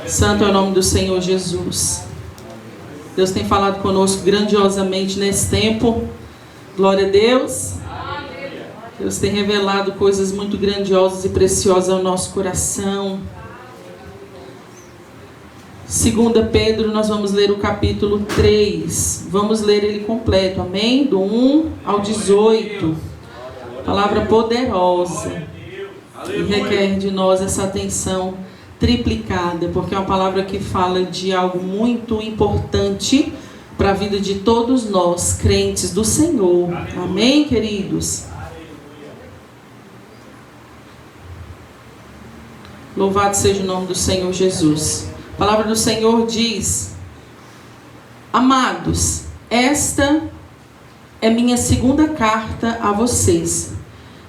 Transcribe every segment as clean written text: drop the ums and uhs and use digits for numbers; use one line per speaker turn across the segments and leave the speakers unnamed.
Santo é o nome do Senhor Jesus. Deus tem falado conosco grandiosamente nesse tempo. Glória a Deus. Deus tem revelado coisas muito grandiosas e preciosas ao nosso coração. 2 Pedro, nós vamos ler o capítulo 3. Vamos ler ele completo, amém? Do 1 ao 18. Palavra poderosa. E requer de nós essa atenção triplicada, porque é uma palavra que fala de algo muito importante para a vida de todos nós, crentes do Senhor. Amém, queridos? Louvado seja o nome do Senhor Jesus. A palavra do Senhor diz: amados, esta é minha segunda carta a vocês,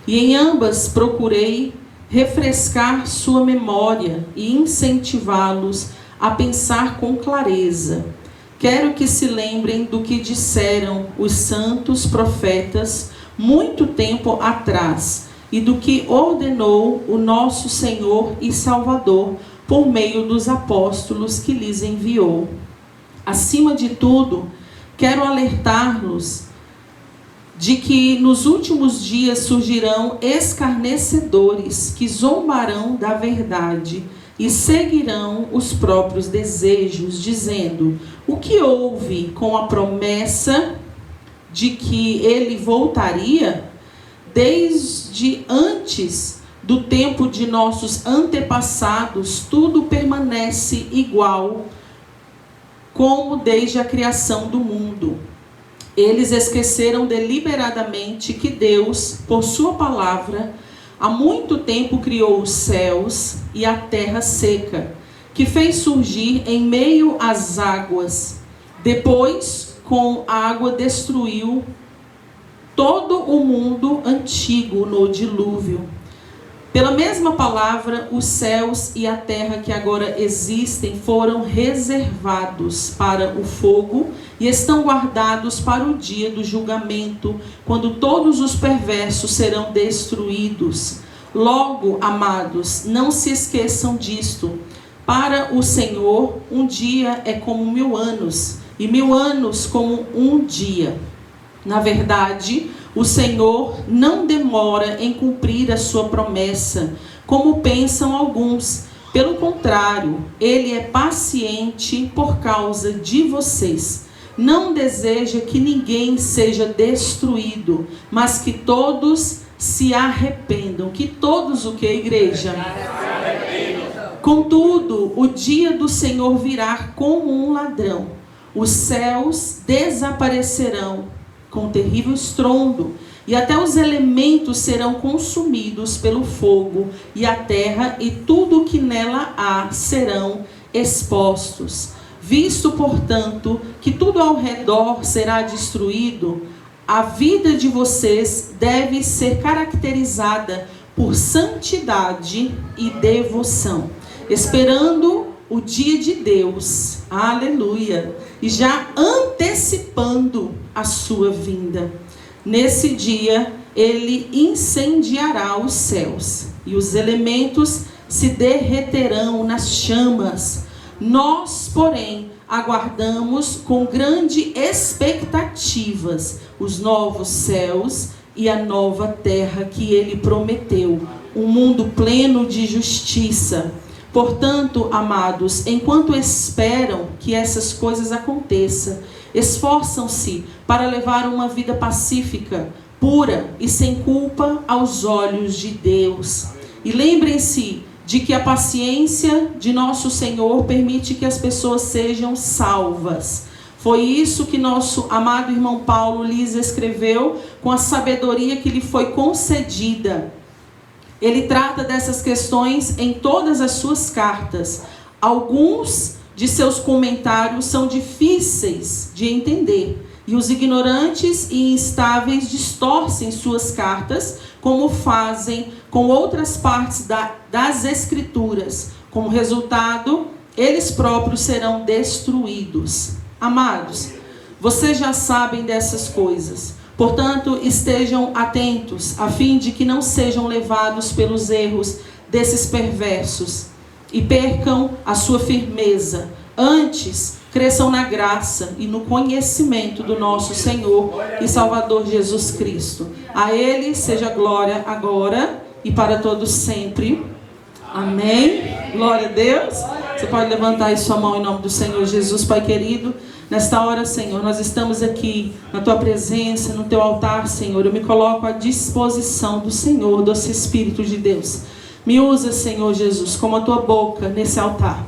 e em ambas procurei refrescar sua memória e incentivá-los a pensar com clareza. Quero que se lembrem do que disseram os santos profetas muito tempo atrás e do que ordenou o nosso Senhor e Salvador por meio dos apóstolos que lhes enviou. Acima de tudo, quero alertar-los de que nos últimos dias surgirão escarnecedores que zombarão da verdade e seguirão os próprios desejos, dizendo: o que houve com a promessa de que ele voltaria? Desde antes do tempo de nossos antepassados, tudo permanece igual, como desde a criação do mundo. Eles esqueceram deliberadamente que Deus, por sua palavra, há muito tempo criou os céus e a terra seca, que fez surgir em meio às águas. Depois, com a água, destruiu todo o mundo antigo no dilúvio. Pela mesma palavra, os céus e a terra que agora existem foram reservados para o fogo e estão guardados para o dia do julgamento, quando todos os perversos serão destruídos. Logo, amados, não se esqueçam disto. Para o Senhor, um dia é como 1000 anos, e 1000 anos como um dia. Na verdade, o Senhor não demora em cumprir a sua promessa, como pensam alguns. Pelo contrário, Ele é paciente por causa de vocês. Não deseja que ninguém seja destruído, mas que todos se arrependam. Que todos o que, igreja? Contudo, o dia do Senhor virá como um ladrão. Os céus desaparecerão com terrível estrondo, e até os elementos serão consumidos pelo fogo, e a terra e tudo o que nela há serão expostos. Visto, portanto, que tudo ao redor será destruído, a vida de vocês deve ser caracterizada por santidade e devoção, esperando o dia de Deus, aleluia, e já antecipando a sua vinda. Nesse dia, ele incendiará os céus, e os elementos se derreterão nas chamas. Nós, porém, aguardamos com grande expectativas os novos céus e a nova terra que ele prometeu, um mundo pleno de justiça. Portanto, amados, enquanto esperam que essas coisas aconteçam, esforçam-se para levar uma vida pacífica, pura e sem culpa aos olhos de Deus. E lembrem-se de que a paciência de nosso Senhor permite que as pessoas sejam salvas. Foi isso que nosso amado irmão Paulo lhes escreveu com a sabedoria que lhe foi concedida. Ele trata dessas questões em todas as suas cartas. Alguns de seus comentários são difíceis de entender, e os ignorantes e instáveis distorcem suas cartas, como fazem com outras partes das Escrituras. Como resultado, eles próprios serão destruídos. Amados, vocês já sabem dessas coisas. Portanto, estejam atentos, a fim de que não sejam levados pelos erros desses perversos. e percam a sua firmeza. Antes, cresçam na graça e no conhecimento do nosso Senhor e Salvador Jesus Cristo. A Ele seja glória agora e para todos sempre. Amém. Glória a Deus. Você pode levantar aí sua mão em nome do Senhor Jesus. Pai querido, nesta hora, Senhor, nós estamos aqui na Tua presença, no Teu altar, Senhor. Eu me coloco à disposição do Senhor, doce Espírito de Deus. Me usa, Senhor Jesus, como a Tua boca nesse altar.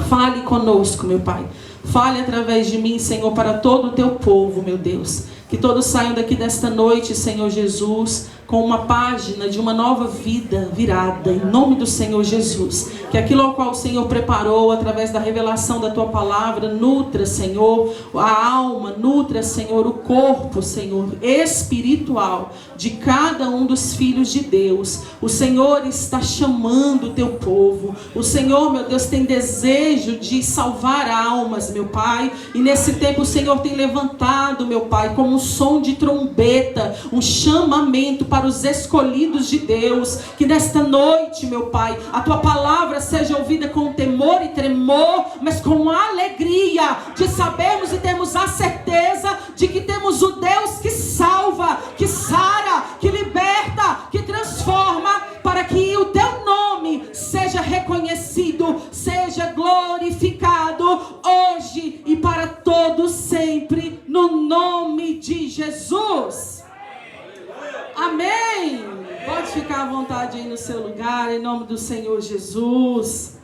Fale conosco, meu Pai. Fale através de mim, Senhor, para todo o Teu povo, meu Deus. Que todos saiam daqui desta noite, Senhor Jesus, com uma página de uma nova vida virada, em nome do Senhor Jesus. Que aquilo ao qual o Senhor preparou, através da revelação da Tua palavra, nutra, Senhor, a alma, nutra, Senhor, o corpo, Senhor, espiritual de cada um dos filhos de Deus. O Senhor está chamando o Teu povo. O Senhor, meu Deus, tem desejo de salvar almas, meu Pai. E nesse tempo o Senhor tem levantado, meu Pai, como um som de trombeta, um chamamento para os escolhidos de Deus. Que nesta noite, meu Pai, a Tua palavra seja ouvida com temor e tremor, mas com alegria de sabermos e termos a certeza de que temos o Deus que salva, que sara, que liberta, que transforma, para que o Teu nome seja reconhecido, seja glorificado hoje e para todos sempre, no nome de Jesus. Amém. Pode ficar à vontade aí no seu lugar, em nome do Senhor Jesus.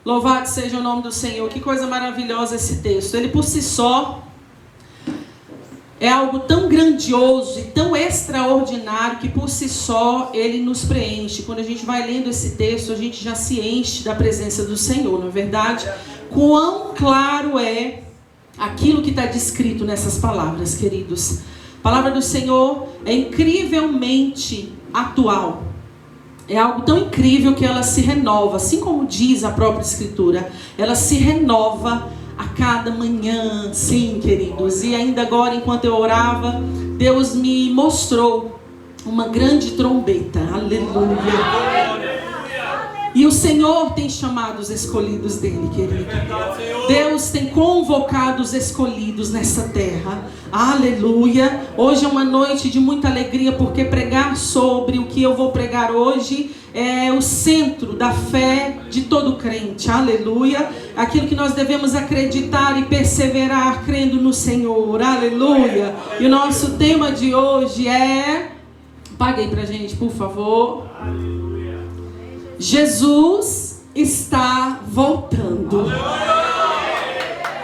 Louvado seja o nome do Senhor. Que coisa maravilhosa esse texto. Ele por si só é algo tão grandioso e tão extraordinário que por si só ele nos preenche. Quando a gente vai lendo esse texto, a gente já se enche da presença do Senhor, não é verdade? Quão claro é aquilo que está descrito nessas palavras, queridos. A palavra do Senhor é incrivelmente atual. É algo tão incrível que ela se renova, assim como diz a própria Escritura. Ela se renova a cada manhã, sim, queridos. E ainda agora, enquanto eu orava, Deus me mostrou uma grande trombeta. Aleluia. E o Senhor tem chamado os escolhidos dele, querido. Deus tem convocado os escolhidos nessa terra. Aleluia. Hoje é uma noite de muita alegria, porque pregar sobre o que eu vou pregar hoje é o centro da fé de todo crente. Aleluia. Aquilo que nós devemos acreditar e perseverar crendo no Senhor. Aleluia. E o nosso tema de hoje é... Pague aí pra gente, por favor. Jesus está voltando.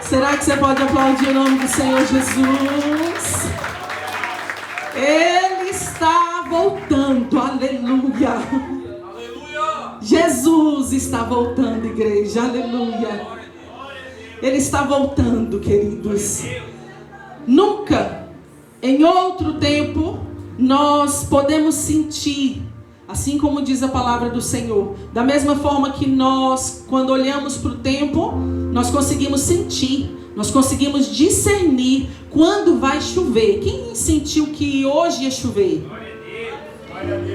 Será que você pode aplaudir o nome do Senhor Jesus? Ele está voltando. Aleluia. Jesus está voltando, igreja. Aleluia. Ele está voltando, queridos. Nunca, em outro tempo, nós podemos sentir, assim como diz a palavra do Senhor, da mesma forma que nós, quando olhamos para o tempo, nós conseguimos sentir, nós conseguimos discernir quando vai chover. Quem sentiu que hoje ia chover?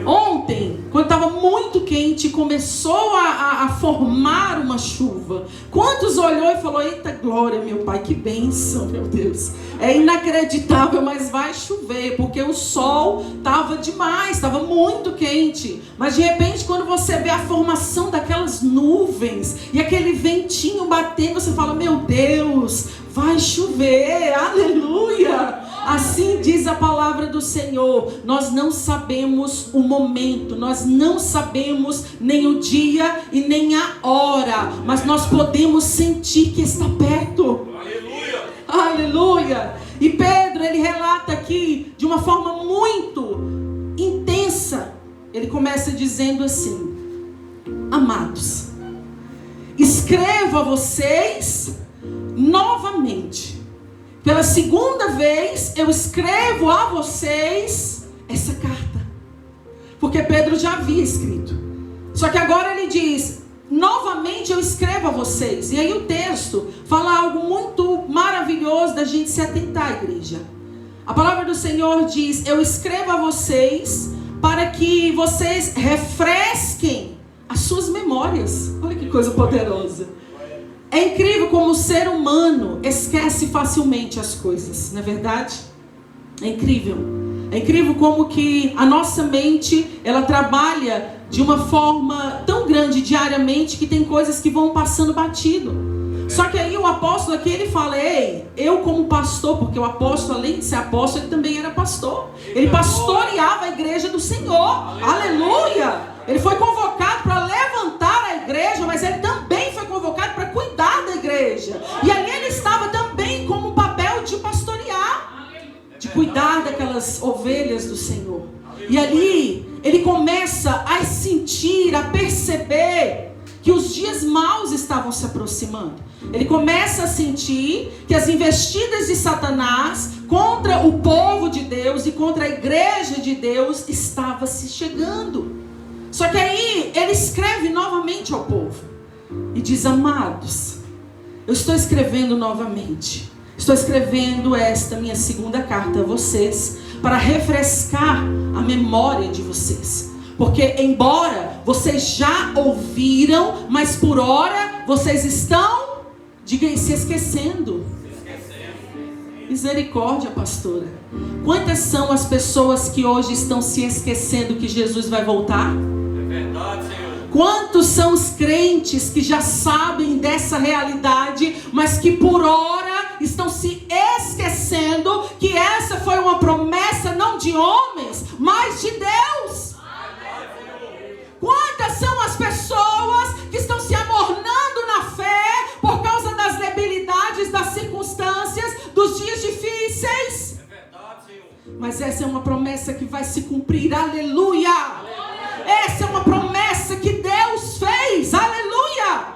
Ontem, quando estava muito quente, começou a formar uma chuva. Quantos olhou e falou: eita glória, meu Pai, que bênção, meu Deus. É inacreditável, mas vai chover, porque o sol estava demais, estava muito quente. Mas de repente, quando você vê a formação daquelas nuvens e aquele ventinho batendo, você fala: meu Deus, vai chover, aleluia. Assim diz a palavra do Senhor. Nós não sabemos o momento, nós não sabemos nem o dia e nem a hora, mas nós podemos sentir que está perto. Aleluia! Aleluia! E Pedro, ele relata aqui de uma forma muito intensa. Ele começa dizendo assim: amados, escrevo a vocês novamente. Pela segunda vez eu escrevo a vocês essa carta. Porque Pedro já havia escrito. Só que agora ele diz: novamente eu escrevo a vocês. E aí o texto fala algo muito maravilhoso da gente se atentar, igreja. A palavra do Senhor diz: eu escrevo a vocês para que vocês refresquem as suas memórias. Olha que coisa poderosa. É incrível como o ser humano esquece facilmente as coisas, não é verdade? É incrível. É incrível como que a nossa mente, ela trabalha de uma forma tão grande diariamente que tem coisas que vão passando batido. Só que aí o apóstolo aqui, ele fala, ei, eu como pastor, porque o apóstolo, além de ser apóstolo, ele também era pastor. Ele pastoreava a igreja do Senhor. Aleluia! Ele foi convocado para levantar a igreja, mas ele também foi convocado para cuidar da igreja. E ali ele estava também como o papel de pastorear, de cuidar daquelas ovelhas do Senhor. E ali ele começa a sentir, a perceber que os dias maus estavam se aproximando. Ele começa a sentir que as investidas de Satanás contra o povo de Deus e contra a igreja de Deus estava se chegando. Só que aí ele escreve novamente ao povo e diz, amados, eu estou escrevendo novamente. Estou escrevendo esta minha segunda carta a vocês para refrescar a memória de vocês. Porque embora vocês já ouviram, mas por ora vocês estão, diga aí, se esquecendo. Misericórdia, pastora. Quantas são as pessoas que hoje estão se esquecendo que Jesus vai voltar? É verdade, Senhor. Quantos são os crentes que já sabem dessa realidade, mas que por ora estão se esquecendo que essa foi uma promessa não de homens, mas de Deus? Quantas são as pessoas que estão se amornando na fé por causa das debilidades, das circunstâncias, dos dias difíceis? É verdade, Senhor. Mas essa é uma promessa que vai se cumprir, aleluia! Essa é uma promessa que Deus fez, aleluia!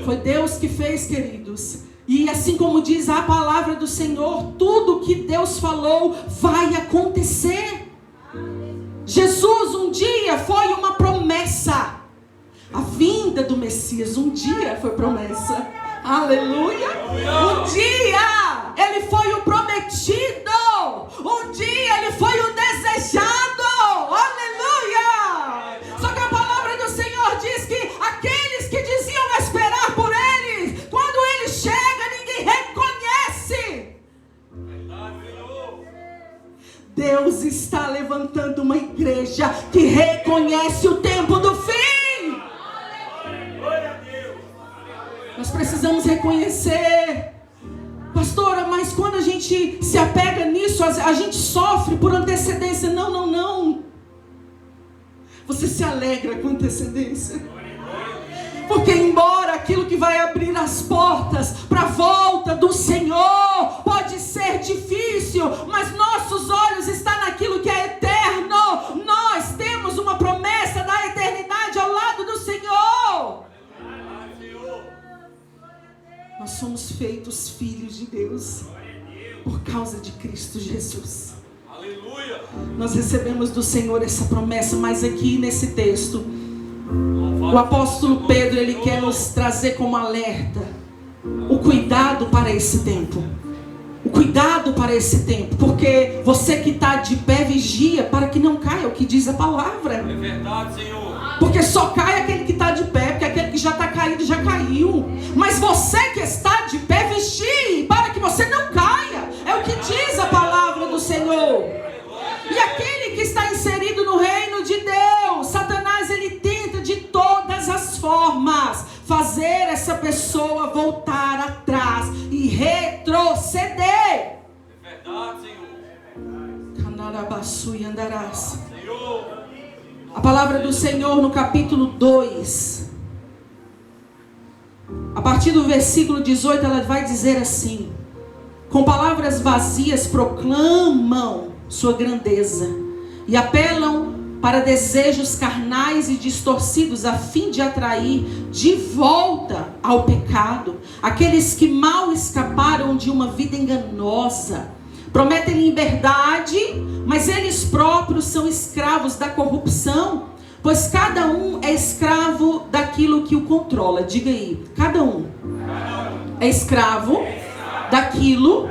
Foi Deus que fez, queridos. E assim como diz a palavra do Senhor, tudo que Deus falou vai acontecer. Jesus um dia foi uma promessa. A vinda do Messias um dia foi promessa. Aleluia. Um dia ele foi o prometido. Um dia ele foi o desejado. Aleluia. Só que a palavra do Senhor diz que aqueles que diziam esperar por ele, quando ele chega, ninguém reconhece. Deus está levantando uma igreja que reconhece o tempo do fim. Nós precisamos reconhecer. Pastora, mas quando a gente se apega nisso, a gente sofre por antecedência. Não, não, não. Você se alegra com antecedência. Porque embora aquilo que vai abrir as portas para a volta do Senhor pode ser difícil, mas nossos olhos estão naquilo que é eterno. Nós temos uma promessa da eternidade ao lado do Senhor. Nós somos feitos filhos de Deus por causa de Cristo Jesus. Aleluia. Nós recebemos do Senhor essa promessa, mas aqui nesse texto o apóstolo Pedro, ele quer nos trazer como alerta o cuidado para esse tempo. O cuidado para esse tempo. Porque você que está de pé, vigia para que não caia o que diz a palavra. É verdade, Senhor. Porque só cai aquele que está de pé, porque aquele que já está caído já caiu. Mas você que está de pé, vigie para que você não caia. É o que diz a palavra do Senhor. E aquele que está inserido no reino de Deus, Satanás, ele tenta de todas as formas fazer essa pessoa voltar atrás e retroceder. É verdade, Senhor. A palavra do Senhor no capítulo 2, a partir do versículo 18, ela vai dizer assim: com palavras vazias proclamam sua grandeza e apelam para desejos carnais e distorcidos, a fim de atrair de volta ao pecado aqueles que mal escaparam de uma vida enganosa. Prometem liberdade, mas eles próprios são escravos da corrupção, pois cada um é escravo daquilo que o controla. Diga aí, cada um é escravo daquilo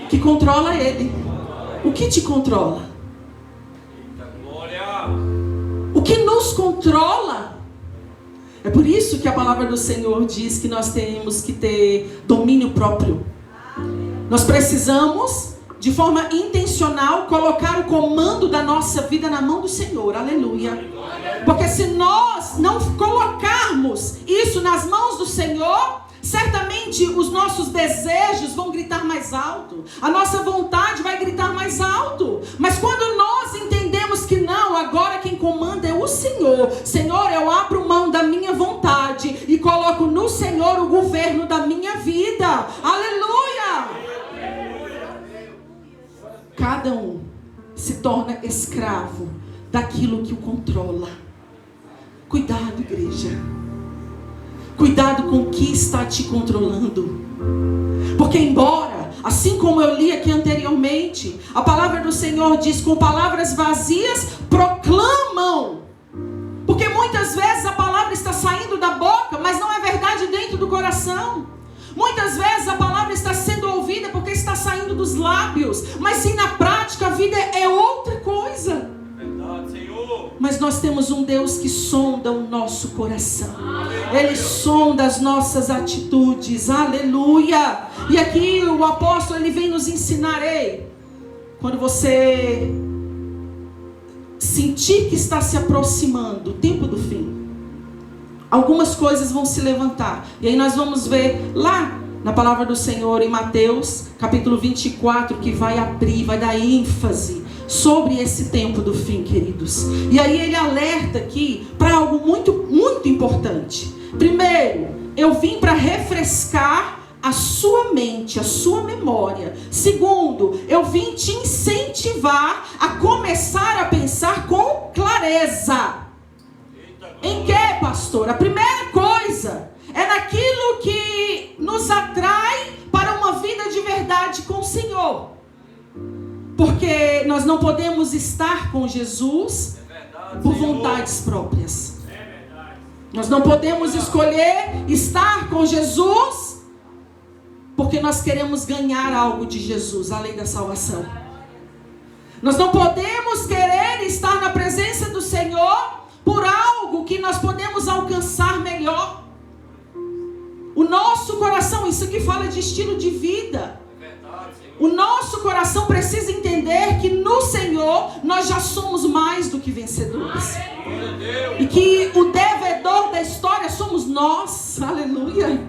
que controla ele. O que te controla? que nos controla. É por isso que a palavra do Senhor diz que nós temos que ter domínio próprio. Nós precisamos, de forma intencional, colocar o comando da nossa vida na mão do Senhor. Aleluia. Porque se nós não colocarmos isso nas mãos do Senhor, certamente os nossos desejos vão gritar mais alto. A nossa vontade vai gritar mais alto. Mas quando nós entendemos que não, agora quem comanda é o Senhor. Senhor, eu abro mão da minha vontade e coloco no Senhor o governo da minha vida. Aleluia! Cada um se torna escravo daquilo que o controla. Cuidado, igreja. Cuidado com o que está te controlando. Porque embora, assim como eu li aqui anteriormente, a palavra do Senhor diz: com palavras vazias proclamam. Porque muitas vezes a palavra está saindo da boca, mas não é verdade dentro do coração. Muitas vezes a palavra está sendo ouvida porque está saindo dos lábios, mas sim na prática a vida é outra coisa.
Verdade, Senhor.
Mas nós temos um Deus que sonda o nosso coração. Ele sonda as nossas atitudes. Aleluia. E aqui o apóstolo, ele vem nos ensinar: ei, quando você sentir que está se aproximando o tempo do fim, algumas coisas vão se levantar. E aí nós vamos ver lá na palavra do Senhor em Mateus capítulo 24, que vai abrir, vai dar ênfase sobre esse tempo do fim, queridos. E aí ele alerta aqui para algo muito, muito importante. Primeiro, eu vim para refrescar a sua mente, a sua memória. Segundo, eu vim te incentivar a começar a pensar com clareza. Em que, pastor? A primeira coisa é naquilo que nos atrai para uma vida de verdade com o Senhor. Porque nós não podemos estar com Jesus por vontades próprias. Nós não podemos escolher estar com Jesus porque nós queremos ganhar algo de Jesus, além da salvação. Nós não podemos querer estar na presença do Senhor por algo que nós podemos alcançar melhor. O nosso coração, isso aqui fala de estilo de vida. O nosso coração precisa entender que no Senhor nós já somos mais do que vencedores. E que o devedor da história somos nós. Aleluia.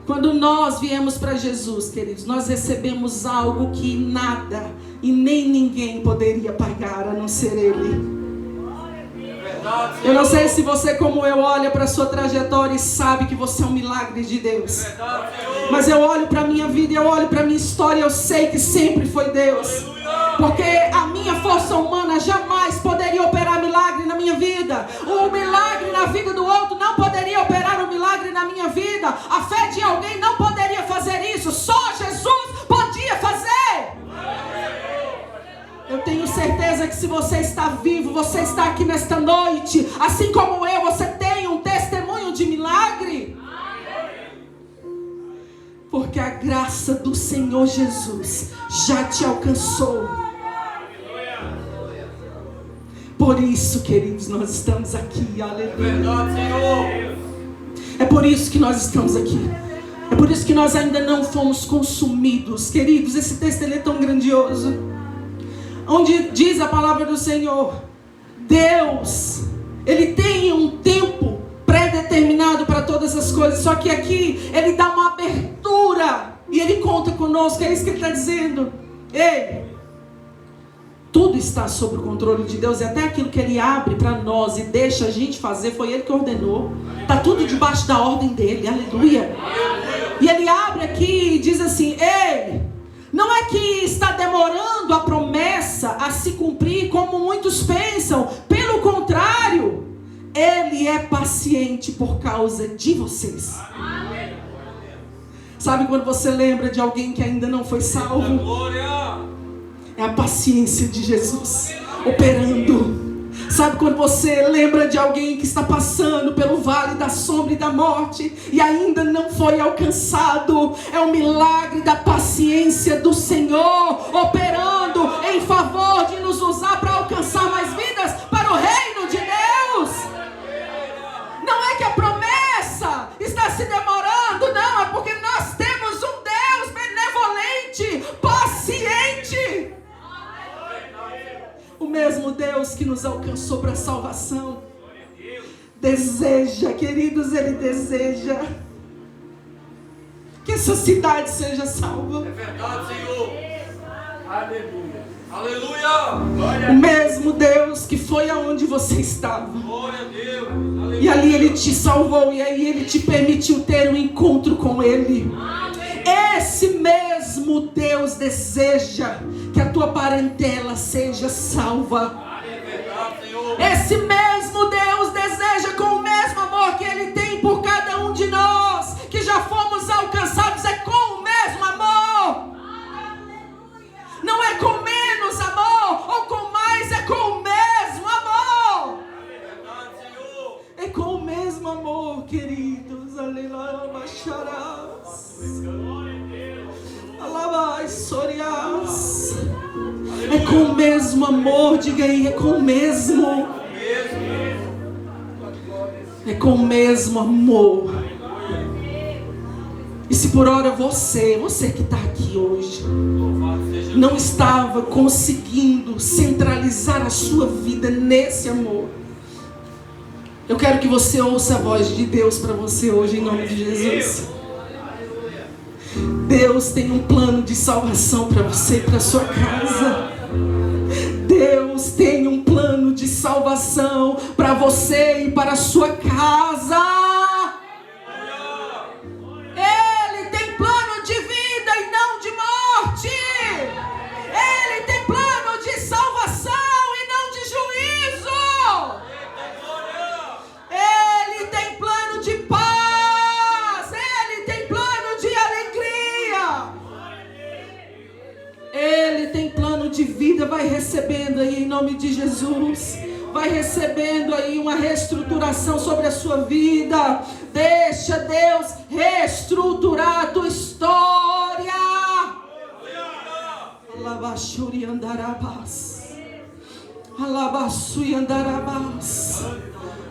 Quando nós viemos para Jesus, queridos, nós recebemos algo que nada e nem ninguém poderia pagar, a não ser Ele. Eu não sei se você, como eu, olha para a sua trajetória e sabe que você é um milagre de Deus. Mas eu olho para a minha vida, eu olho para a minha história, eu sei que sempre foi Deus. Porque a minha força humana jamais poderia operar milagre na minha vida. O milagre na vida do outro não poderia operar um milagre na minha vida. A fé de alguém não poderia fazer isso. Só Jesus podia fazer. Eu tenho certeza que se você está vivo, você está aqui nesta noite, assim como eu, você tem um testemunho de milagre. Porque a graça do Senhor Jesus já te alcançou. Por isso, queridos, nós estamos aqui. Aleluia. É por isso que nós estamos aqui. É por isso que nós ainda não fomos consumidos. Queridos, esse texto ele é tão grandioso. Onde diz a palavra do Senhor, Deus, Ele tem um tempo pré-determinado para todas as coisas. Só que aqui Ele dá uma abertura e Ele conta conosco. É isso que Ele está dizendo. Ei, tudo está sob o controle de Deus. E até aquilo que Ele abre para nós e deixa a gente fazer, foi Ele que ordenou. Está tudo debaixo da ordem dEle. Aleluia. E Ele abre aqui e diz assim: ei, não é que está demorando a promessa a se cumprir como muitos pensam. Pelo contrário, Ele é paciente por causa de vocês. Sabe quando você lembra de alguém que ainda não foi salvo? É a paciência de Jesus operando. Sabe quando você lembra de alguém que está passando pelo vale da sombra e da morte e ainda não foi alcançado? É o milagre da paciência do Senhor operando em favor de nos usar para alcançar mais vidas para o reino de Deus. Deus que nos alcançou para a salvação deseja, queridos, Ele deseja que essa cidade seja salva.
É verdade, Senhor. Aleluia. Aleluia.
O mesmo Deus que foi aonde você estava.
Glória a Deus. Aleluia.
E ali Ele te salvou, e aí Ele te permitiu ter um encontro com Ele. Esse mesmo Deus deseja que a tua parentela seja salva.
É verdade, Senhor.
Esse mesmo Deus deseja, com o mesmo amor que Ele tem por cada um de nós, que já fomos alcançados, é com o mesmo amor. Não é com menos amor, ou com mais, é com o mesmo amor.
É verdade, Senhor.
É com o mesmo amor, queridos. Aleluia, bacharás. Alabai, sorias. É com o mesmo amor, diga aí, é com o mesmo. É com o mesmo amor. E se por hora você que está aqui hoje, não estava conseguindo centralizar a sua vida nesse amor, eu quero que você ouça a voz de Deus para você hoje, em nome de Jesus. Deus tem um plano de salvação para você e para sua casa. Deus tem um plano de salvação para você e para a sua casa. Ele tem plano de vida e não de morte. Ele tem plano de salvação e não de juízo. Ele tem plano de paz. Ele tem plano de alegria. Ele tem plano de vida. Vai recebendo aí em nome de Jesus. Vai recebendo aí uma reestruturação sobre a sua vida. Deixa Deus reestruturar a tua história. Alabashuri andarabas. Alabasui andarabas.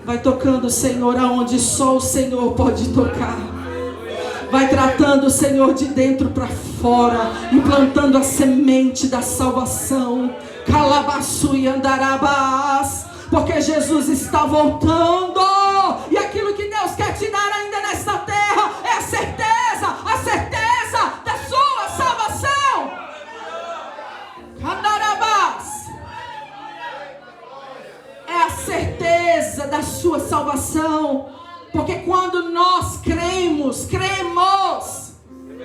Vai tocando, Senhor, aonde só o Senhor pode tocar. Vai tratando, Senhor, de dentro para fora, implantando a semente da salvação. Calabasui andarabas. Porque Jesus está voltando. E aquilo que Deus quer te dar ainda nesta terra é a certeza da sua salvação. Andarabas. É a certeza da sua salvação. Porque quando nós cremos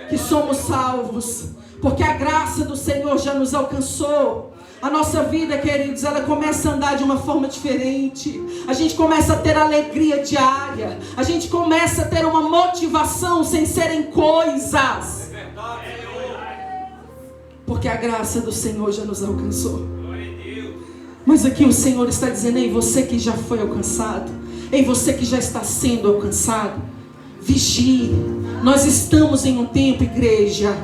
que somos salvos. Porque a graça do Senhor já nos alcançou. A nossa vida, queridos, ela começa a andar de uma forma diferente. A gente começa a ter alegria diária. A gente começa a ter uma motivação sem serem coisas. Porque a graça do Senhor já nos alcançou. Mas aqui o Senhor está dizendo: ei, você que já foi alcançado, ei, você que já está sendo alcançado, vigie. Nós estamos em um tempo, igreja,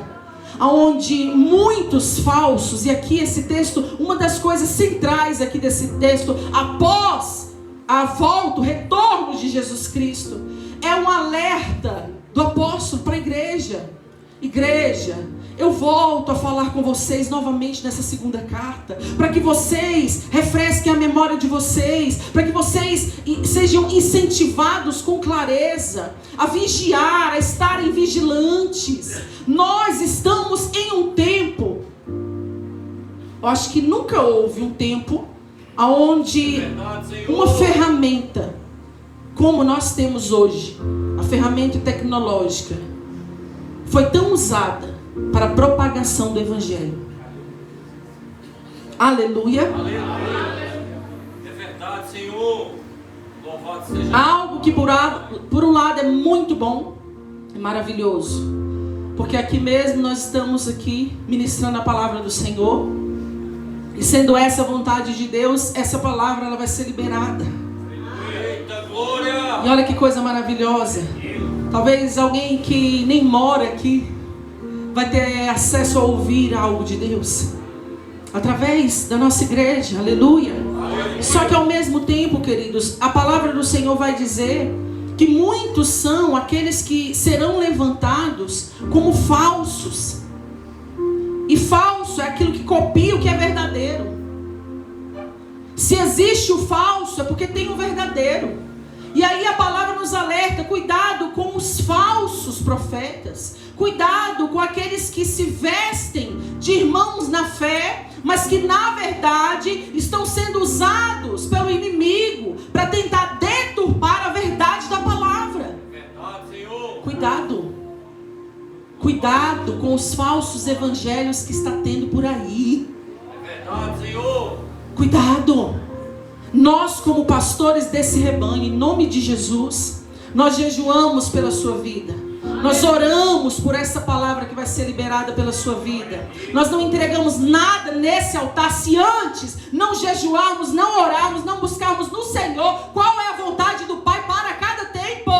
onde muitos falsos, e aqui esse texto, uma das coisas centrais aqui desse texto, após a volta, o retorno de Jesus Cristo, é um alerta do apóstolo para a igreja. Igreja, eu volto a falar com vocês novamente nessa segunda carta, para que vocês refresquem a memória de vocês, para que vocês sejam incentivados com clareza a vigiar, a estarem vigilantes. Nós estamos em um tempo, eu acho que nunca houve um tempo onde uma ferramenta como nós temos hoje, a ferramenta tecnológica, foi tão usada para a propagação do Evangelho. Aleluia.
É verdade, Senhor. Louvado seja.
Algo que por um lado é muito bom, é maravilhoso, porque aqui mesmo nós estamos aqui ministrando a palavra do Senhor, e sendo essa a vontade de Deus, essa palavra ela vai ser liberada.
Eita glória!
E olha que coisa maravilhosa. Talvez alguém que nem mora aqui vai ter acesso a ouvir algo de Deus através da nossa igreja, aleluia. Só que ao mesmo tempo, queridos, a palavra do Senhor vai dizer que muitos são aqueles que serão levantados como falsos. E falso é aquilo que copia o que é verdadeiro. Se existe o falso, é porque tem o verdadeiro. E aí a palavra nos alerta: cuidado com os falsos profetas. Cuidado com aqueles que se vestem de irmãos na fé, mas que na verdade estão sendo usados pelo inimigo para tentar deturpar a verdade da palavra.
Verdade, Senhor.
Cuidado. Cuidado com os falsos evangelhos que está tendo por aí.
Verdade, Senhor.
Cuidado. Nós, como pastores desse rebanho, em nome de Jesus, nós jejuamos pela sua vida. Nós oramos por essa palavra que vai ser liberada pela sua vida. Nós não entregamos nada nesse altar se antes não jejuarmos, não orarmos, não buscarmos no Senhor qual é a vontade do Pai para cada tempo.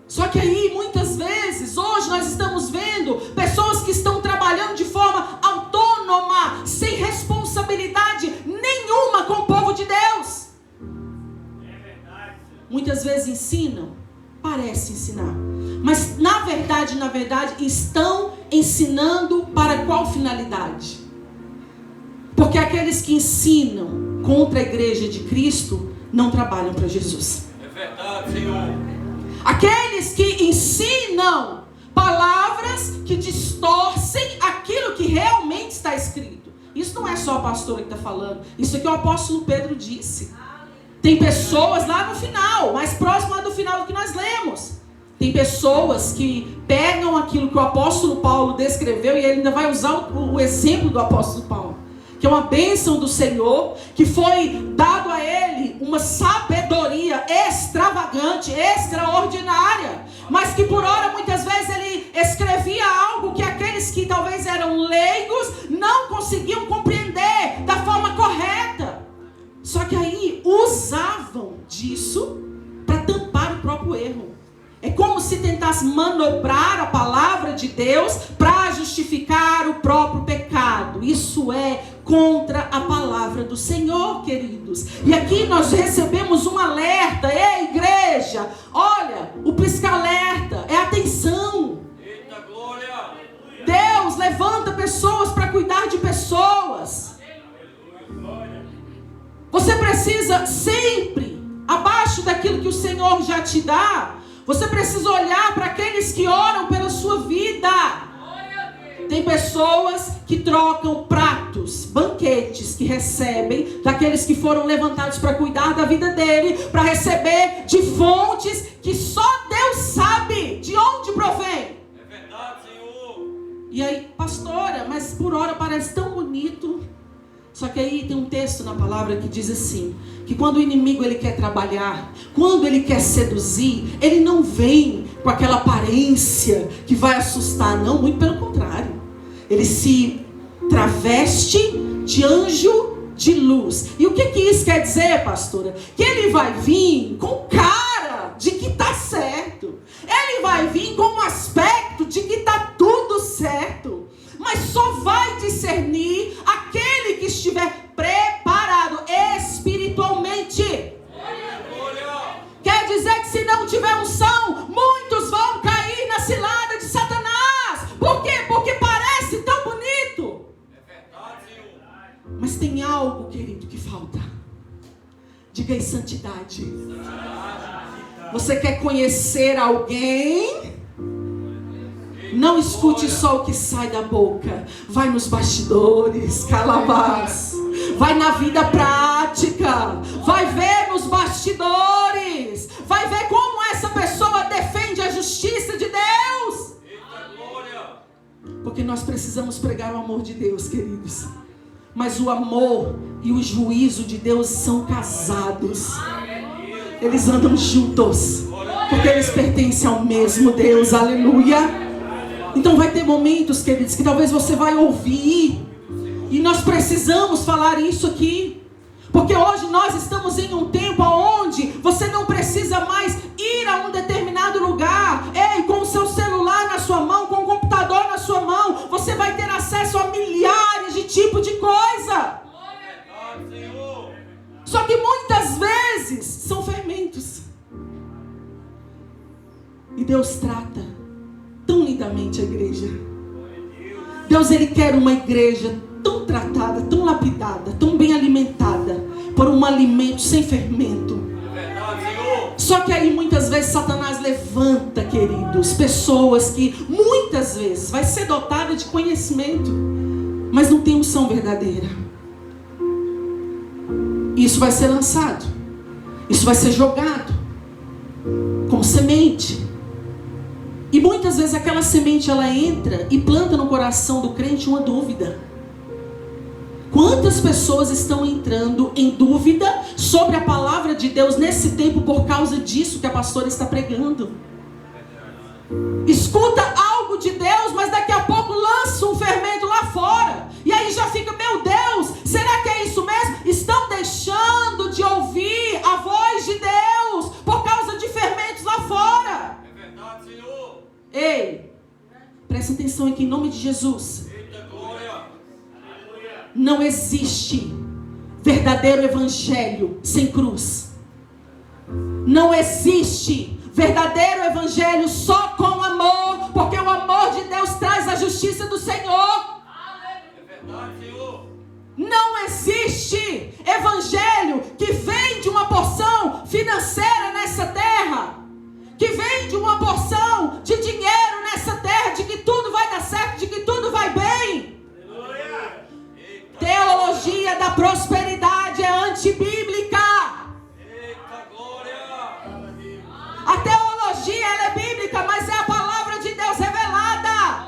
Só que aí, muitas vezes, hoje nós estamos vendo pessoas que estão trabalhando de forma autônoma, sem responsabilidade nenhuma com o povo de Deus. Muitas vezes ensinam, parece ensinar, mas na verdade, estão ensinando para qual finalidade? Porque aqueles que ensinam contra a igreja de Cristo não trabalham para Jesus.
É verdade, Senhor.
Aqueles que ensinam palavras que distorcem aquilo que realmente está escrito. Isso não é só a pastora que está falando. Isso aqui o apóstolo Pedro disse. Tem pessoas lá no final, mais próximo lá do final do que nós lemos. Tem pessoas que pegam aquilo que o apóstolo Paulo descreveu e ele ainda vai usar o exemplo do apóstolo Paulo, que é uma bênção do Senhor, que foi dado a ele uma sabedoria extravagante, extraordinária, mas que por hora, muitas vezes, ele escrevia algo que aqueles que talvez eram leigos não conseguiam compreender da forma correta. Só que aí usavam disso para tampar o próprio erro. É como se tentasse manobrar a palavra de Deus para justificar o próprio pecado. Isso é contra a palavra do Senhor, queridos. E aqui nós recebemos um alerta. Ei, igreja, olha, o pisca-alerta é atenção.
Eita glória.
Deus levanta pessoas para cuidar de pessoas. Você precisa sempre, abaixo daquilo que o Senhor já te dá, você precisa olhar para aqueles que oram pela sua vida. Tem pessoas que trocam pratos, banquetes que recebem daqueles que foram levantados para cuidar da vida dele, para receber de fontes que só Deus sabe de onde provém.
É verdade, Senhor.
E aí, pastora, mas por hora parece tão bonito. Só que aí tem um texto na palavra que diz assim, que quando o inimigo ele quer trabalhar, quando ele quer seduzir, ele não vem com aquela aparência que vai assustar, não, muito pelo contrário. Ele se traveste de anjo de luz. E o que isso quer dizer, pastora? Que ele vai vir com cara de que está certo. Ele vai vir com um aspecto de que está tudo certo. Mas só vai discernir aquele que estiver preparado espiritualmente. Quer dizer que se não tiver unção, muitos vão cair na cilada de Satanás. Por quê? Porque parece tão bonito.
É verdade, Senhor.
Mas tem algo, querido, que falta. Diga aí, santidade. Você quer conhecer alguém? Não escute só o que sai da boca. Vai nos bastidores, calabás. Vai na vida prática. Vai ver nos bastidores. Vai ver como essa pessoa defende a justiça de Deus.
Eita glória.
Porque nós precisamos pregar o amor de Deus, queridos. Mas o amor e o juízo de Deus são casados. Eles andam juntos. Porque eles pertencem ao mesmo Deus. Aleluia. Então vai ter momentos, queridos, que talvez você vai ouvir. E nós precisamos falar isso aqui. Porque hoje nós estamos em um tempo onde você não precisa mais ir a um determinado lugar. Ei, com o seu celular na sua mão, com o computador na sua mão, você vai ter acesso a milhares de tipos de coisa. Só que muitas vezes são fermentos. E Deus trata tão lindamente a igreja. Deus, Ele quer uma igreja tão tratada, tão lapidada, tão bem alimentada por um alimento sem fermento. Só que aí muitas vezes Satanás levanta, queridos, pessoas que muitas vezes vai ser dotada de conhecimento, mas não tem unção verdadeira. Isso vai ser lançado, isso vai ser jogado como semente. E muitas vezes aquela semente ela entra e planta no coração do crente uma dúvida. Quantas pessoas estão entrando em dúvida sobre a palavra de Deus nesse tempo por causa disso que a pastora está pregando? Escuta algo de Deus, mas daqui a pouco lança um fermento lá fora. E aí já fica, meu Deus, será que é isso mesmo? Estão deixando de ouvir a voz de Deus por causa de fermentos lá fora.
É verdade, Senhor.
Ei, presta atenção aqui em nome de Jesus.
Eita glória.
Não existe verdadeiro evangelho sem cruz. Não existe verdadeiro evangelho só com amor, porque o amor de Deus traz a justiça do Senhor.
É verdade, Senhor.
Não existe evangelho que vem de uma porção financeira nessa terra, que vem de uma porção de dinheiro nessa terra, de que tudo vai dar certo, de que tudo vai bem. Teologia da prosperidade é antibíblica.
Eita glória.
A teologia ela é bíblica, mas é a palavra de Deus revelada.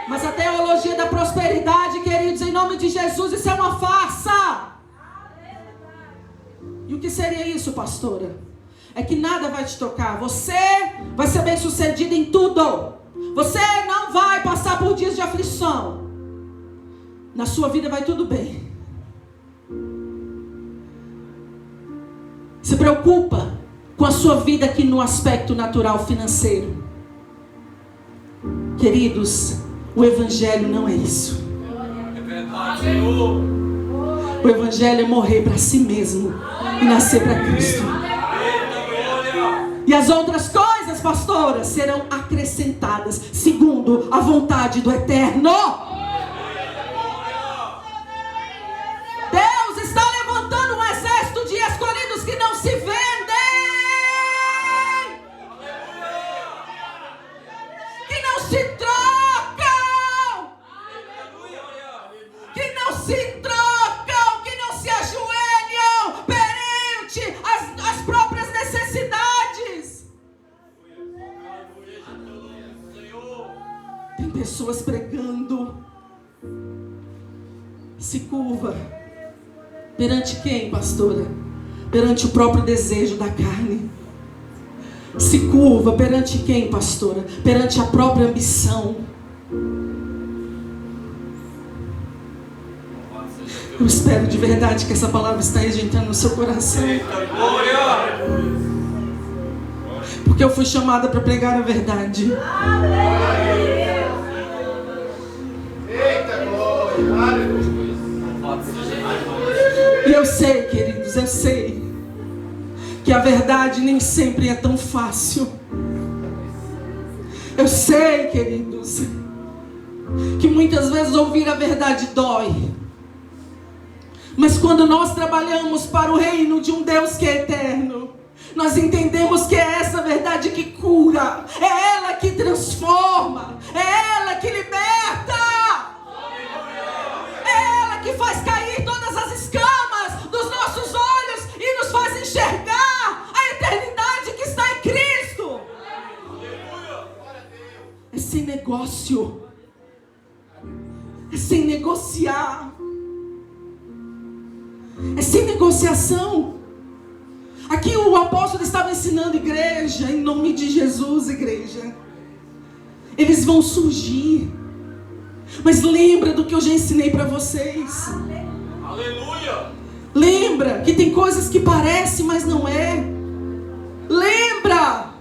Mas a teologia da prosperidade, queridos, em nome de Jesus, isso é uma farsa. E o que seria isso, pastora? É que nada vai te tocar. Você vai ser bem sucedido em tudo. Você não vai passar por dias de aflição. Na sua vida vai tudo bem. Se preocupa com a sua vida aqui no aspecto natural financeiro. Queridos, o evangelho não é isso.
É verdade, Senhor.
O evangelho é morrer para si mesmo e nascer para Cristo.
Eita glória.
E as outras coisas, pastora, serão acrescentadas segundo a vontade do Eterno. Deus está levantando um exército de escolhidos que não se vendem, que não se trocam, que não se trocam, que não se ajoelham perante as próprias necessidades. Tem pessoas pregando, se curva. Perante quem, pastora? Perante o próprio desejo da carne. Se curva perante quem, pastora? Perante a própria ambição. Eu espero de verdade que essa palavra esteja entrando no seu coração.
Eita glória.
Porque eu fui chamada para pregar a verdade.
Eita glória, aleluia.
E eu sei, queridos, eu sei que a verdade nem sempre é tão fácil. Eu sei, queridos, que muitas vezes ouvir a verdade dói. Mas quando nós trabalhamos para o reino de um Deus que é eterno, nós entendemos que é essa verdade que cura, é ela que transforma, é ela que liberta, é ela que faz cair todas as escamas dos nossos olhos e nos faz enxergar a eternidade que está em Cristo. É sem negócio, é sem negociar, é sem negociação. Aqui o apóstolo estava ensinando, igreja, em nome de Jesus, igreja. Eles vão surgir. Mas lembra do que eu já ensinei para vocês.
Aleluia.
Lembra que tem coisas que parecem, mas não é. Lembra.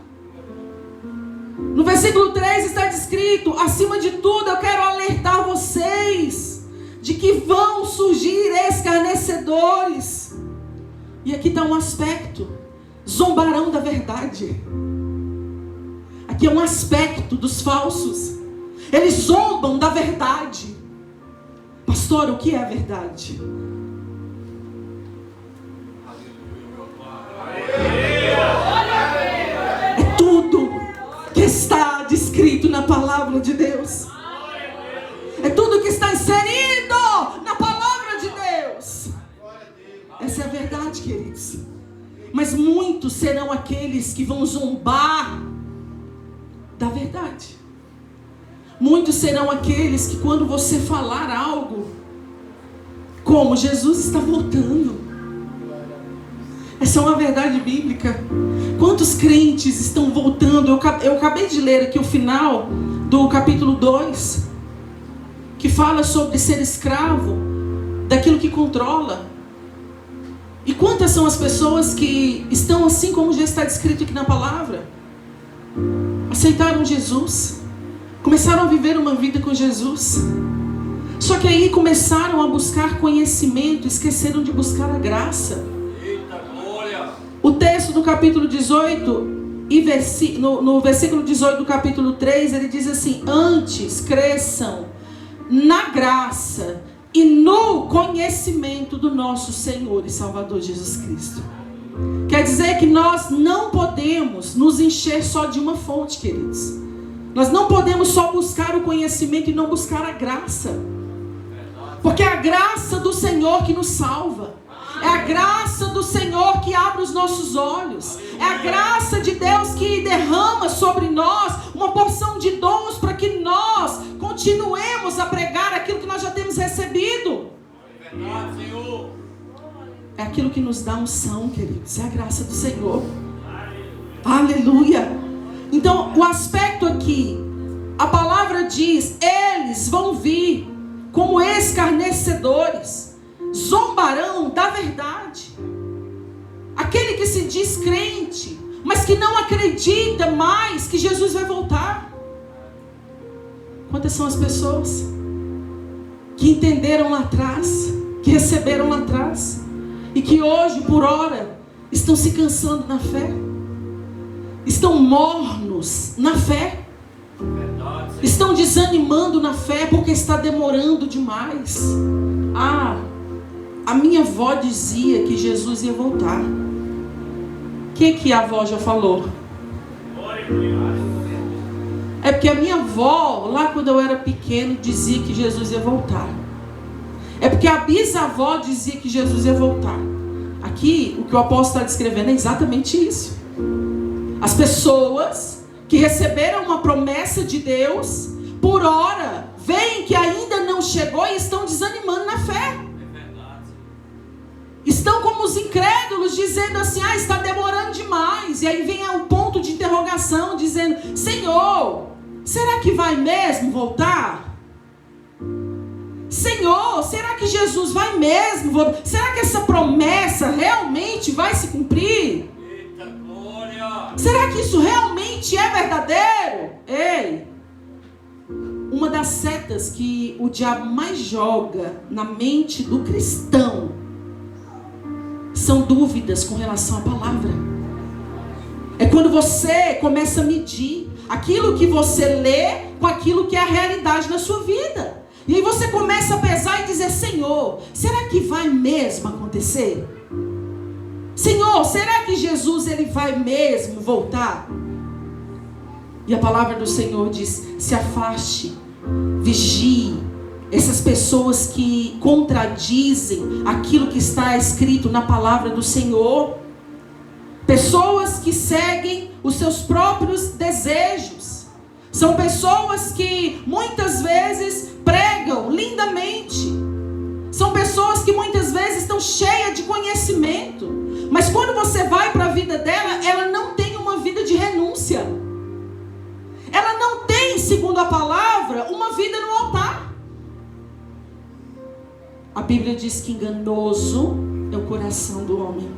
No versículo 3 está descrito: acima de tudo eu quero alertar vocês de que vão surgir escarnecedores. E aqui está um aspecto: zombarão da verdade. Aqui é um aspecto dos falsos. Eles zombam da verdade. Pastor, o que é a verdade? É tudo que está descrito na palavra de Deus. É tudo que está inserido na palavra de Deus. Essa é a verdade, queridos. Mas muitos serão aqueles que vão zombar da verdade. Muitos serão aqueles que, quando você falar algo, como Jesus está voltando. Essa é uma verdade bíblica. Quantos crentes estão voltando? Eu acabei de ler aqui o final do capítulo 2, que fala sobre ser escravo daquilo que controla. E quantas são as pessoas que estão assim como já está descrito aqui na palavra? Aceitaram Jesus, começaram a viver uma vida com Jesus, só que aí começaram a buscar conhecimento, esqueceram de buscar a graça.
Eita glória!
O texto do capítulo 18, no versículo 18 do capítulo 3, ele diz assim: antes cresçam na graça e no conhecimento do nosso Senhor e Salvador Jesus Cristo. Quer dizer que nós não podemos nos encher só de uma fonte, queridos. Nós não podemos só buscar o conhecimento e não buscar a graça. Porque é a graça do Senhor que nos salva. É a graça do Senhor que abre os nossos olhos. É a graça de Deus que derrama sobre nós uma porção de dons para que nós continuemos a pregar aquilo que nós já temos recebido.
É verdade, Senhor.
É aquilo que nos dá unção, queridos. É a graça do Senhor. Aleluia. Então, o aspecto aqui, a palavra diz: eles vão vir como escarnecedores, zombarão da verdade. Aquele que se diz crente, mas que não acredita mais que Jesus vai voltar. Quantas são as pessoas que entenderam lá atrás, que receberam lá atrás, e que hoje, por hora, estão se cansando na fé, estão mornos na fé, estão desanimando na fé porque está demorando demais. A minha avó dizia que Jesus ia voltar. O que a avó já falou? É porque a minha avó, lá quando eu era pequeno, dizia que Jesus ia voltar. É porque a bisavó dizia que Jesus ia voltar. Aqui, o que o apóstolo está descrevendo é exatamente isso. As pessoas que receberam uma promessa de Deus, por hora, veem que ainda não chegou e estão desanimando na fé. Estão como os incrédulos, dizendo assim: está demorando demais. E aí vem um ponto de interrogação, dizendo: Senhor, será que vai mesmo voltar? Senhor, será que Jesus vai mesmo voltar? Será que essa promessa realmente vai se cumprir?
Eita glória!
Será que isso realmente é verdadeiro? Ei, uma das setas que o diabo mais joga na mente do cristão são dúvidas com relação à palavra. É quando você começa a medir aquilo que você lê com aquilo que é a realidade na sua vida. E aí você começa a pesar e dizer: Senhor, será que vai mesmo acontecer? Senhor, será que Jesus ele vai mesmo voltar? E a palavra do Senhor diz: se afaste, vigie. Essas pessoas que contradizem aquilo que está escrito na palavra do Senhor. Pessoas que seguem os seus próprios desejos. São pessoas que muitas vezes pregam lindamente. São pessoas que muitas vezes estão cheias de conhecimento. Mas quando você vai para a vida dela, ela não tem uma vida de renúncia. Ela não tem, segundo a palavra, uma vida no altar. A Bíblia diz que enganoso é o coração do homem.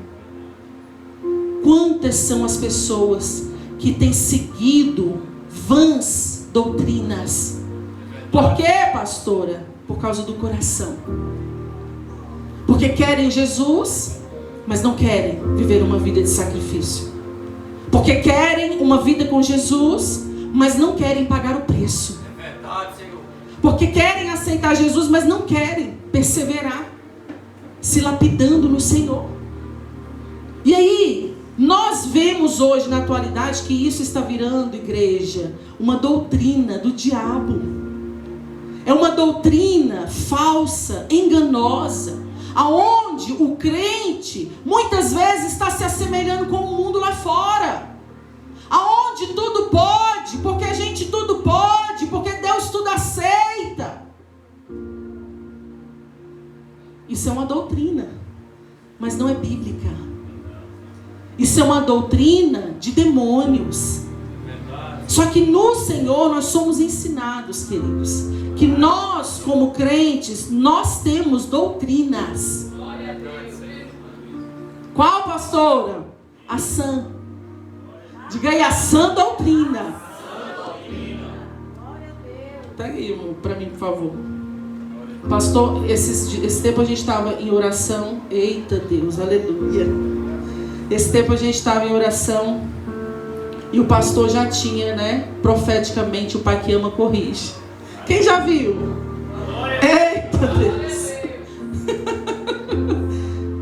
Quantas são as pessoas que têm seguido vãs doutrinas? Por quê, pastora? Por causa do coração. Porque querem Jesus, mas não querem viver uma vida de sacrifício. Porque querem uma vida com Jesus, mas não querem pagar o preço.
É verdade, Senhor.
Porque querem aceitar Jesus, mas não querem perseverar, se lapidando no Senhor. E aí, nós vemos hoje na atualidade que isso está virando, igreja, uma doutrina do diabo. É uma doutrina falsa, enganosa, aonde o crente muitas vezes está se assemelhando com o mundo lá fora, aonde tudo pode, porque a gente tudo pode, porque Deus tudo aceita. Isso é uma doutrina, mas não é bíblica. Isso é uma doutrina de demônios. Só que no Senhor nós somos ensinados, queridos, que nós como crentes, nós temos doutrinas. Qual, pastora? A sã. Diga aí, a sã doutrina. Pega aí para mim, por favor. Pastor, esse tempo a gente estava em oração. Eita Deus, aleluia. Esse tempo a gente estava em oração. E o pastor já tinha, né, profeticamente, o Pai que ama corrige. Quem já viu? Eita Deus.